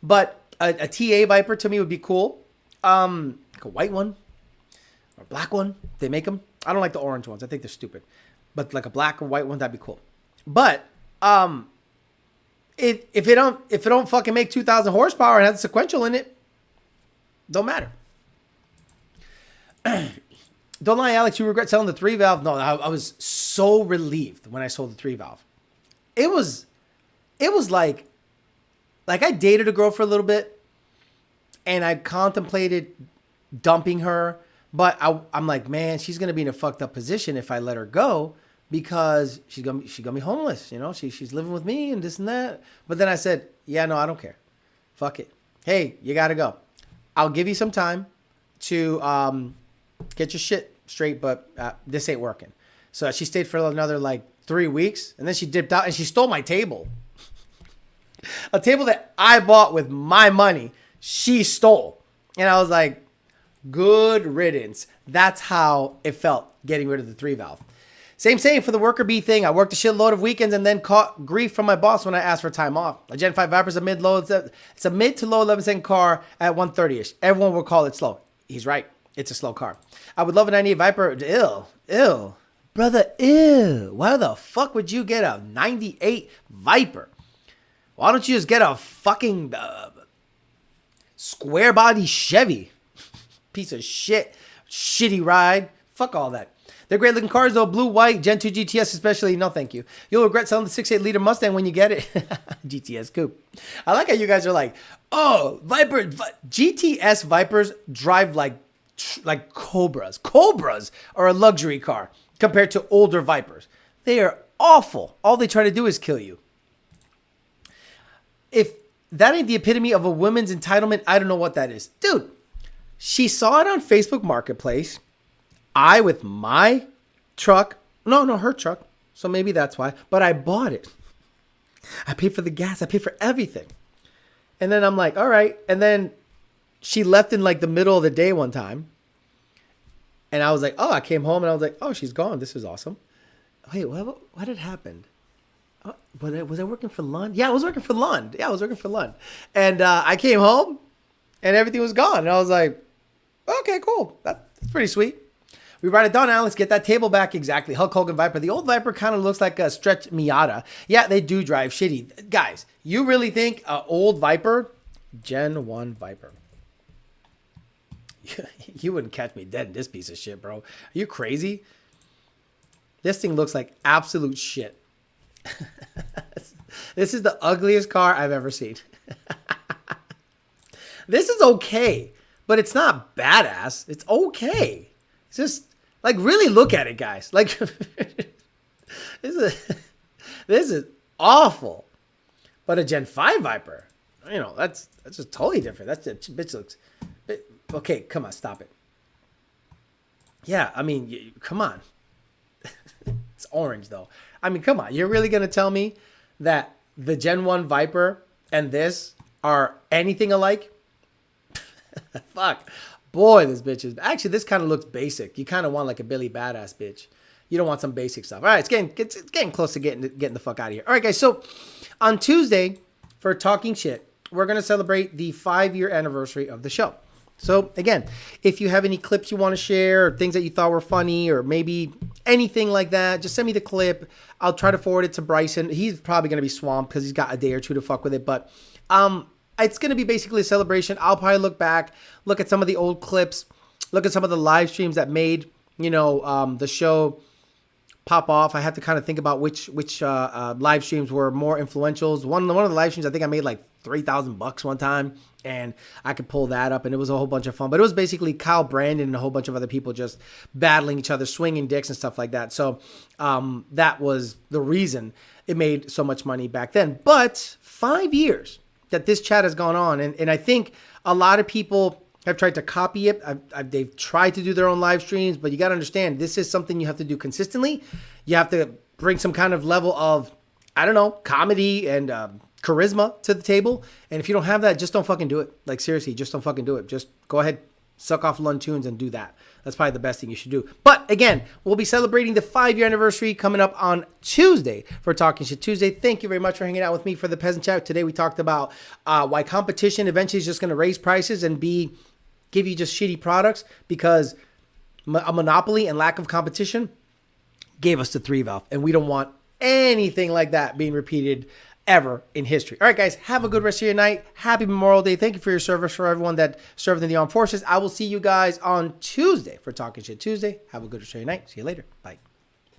But a TA Viper to me would be cool. Like a white one or a black one. They make them. I don't like the orange ones. I think they're stupid. But like a black or white one, that'd be cool. But if it don't fucking make 2,000 horsepower and has a sequential in it, don't matter. Don't lie, Alex. You regret selling the 3-valve? No, I was so relieved when I sold the 3-valve. It was like I dated a girl for a little bit, and I contemplated dumping her, but I'm like, man, she's gonna be in a fucked up position if I let her go because she's gonna be homeless. You know, she's living with me and this and that. But then I said, yeah, no, I don't care. Fuck it. Hey, you gotta go. I'll give you some time to get your shit straight, but this ain't working. So she stayed for another like 3 weeks, and then she dipped out and she stole my table. A table that I bought with my money, she stole. And I was like, good riddance. That's how it felt getting rid of the 3-valve. Same for the worker bee thing. I worked a shitload of weekends and then caught grief from my boss when I asked for time off. A Gen 5 Viper is a mid to low 11-second car at 130-ish. Everyone will call it slow. He's right. It's a slow car. I would love a 98 Viper. Ew. Brother, ew. Why the fuck would you get a 98 Viper? Why don't you just get a fucking square body Chevy? Piece of shit. Shitty ride. Fuck all that. They're great looking cars though. Blue, white, Gen 2 GTS especially. No, thank you. You'll regret selling the 6.8 liter Mustang when you get it. GTS coupe. I like how you guys are like, oh, Viper. GTS Vipers drive like Cobras. Cobras are a luxury car compared to older Vipers. They are awful. All they try to do is kill you. If that ain't the epitome of a woman's entitlement, I don't know what that is. Dude, she saw it on Facebook Marketplace. I, with my truck, no, her truck. So maybe that's why. But I bought it. I paid for the gas. I paid for everything. And then I'm like, all right. And then she left in like the middle of the day one time. And I was like, oh, I came home and I was like, oh, she's gone. This is awesome. Wait, what had happened? Was I working for Lund? Yeah, I was working for Lund. And I came home and everything was gone. And I was like, okay, cool. That's pretty sweet. We write it down, Alex. Get that table back. Exactly. Hulk Hogan Viper. The old Viper kind of looks like a stretch Miata. Yeah, they do drive shitty. Guys, you really think an old Viper? Gen 1 Viper. You wouldn't catch me dead in this piece of shit, bro. Are you crazy? This thing looks like absolute shit. This is the ugliest car I've ever seen. This is okay, but it's not badass. It's okay. It's just like really look at it, guys. Like this is awful. But a Gen 5 Viper, you know, that's just totally different. Bitch looks. Okay, come on, stop it. Yeah, I mean, come on. It's orange though. I mean, come on. You're really gonna tell me that the Gen 1 Viper and this are anything alike? Fuck. Boy, this bitch is... Actually, this kind of looks basic. You kind of want like a Billy Badass bitch. You don't want some basic stuff. All right, it's getting close to getting the fuck out of here. All right, guys. So on Tuesday, for Talking Shit, we're going to celebrate the 5-year anniversary of the show. So again, if you have any clips you want to share or things that you thought were funny or maybe anything like that, just send me the clip. I'll try to forward it to Bryson. He's probably going to be swamped because he's got a day or two to fuck with it. But it's going to be basically a celebration. I'll probably look back, look at some of the old clips, look at some of the live streams that made, the show pop off. I had to kind of think about which live streams were more influential. One of the live streams, I think I made like $3,000 one time, and I could pull that up, and it was a whole bunch of fun. But it was basically Kyle Brandon and a whole bunch of other people just battling each other, swinging dicks and stuff like that. So that was the reason it made so much money back then. But 5 years that this chat has gone on, and I think a lot of people have tried to copy it. They've tried to do their own live streams, but you got to understand, this is something you have to do consistently. You have to bring some kind of level of, I don't know, comedy and charisma to the table. And if you don't have that, just don't fucking do it. Like, seriously, just don't fucking do it. Just go ahead, suck off Lund Tunes and do that. That's probably the best thing you should do. But again, we'll be celebrating the 5-year anniversary coming up on Tuesday for Talking Shit Tuesday. Thank you very much for hanging out with me for the Peasant Chat. Today we talked about why competition eventually is just going to raise prices and give you just shitty products, because a monopoly and lack of competition gave us the 3-valve, and we don't want anything like that being repeated ever in history. All right, guys, have a good rest of your night. Happy Memorial Day. Thank you for your service, for everyone that served in the armed forces. I will see you guys on Tuesday for Talking Shit Tuesday. Have a good rest of your night. See you later. Bye.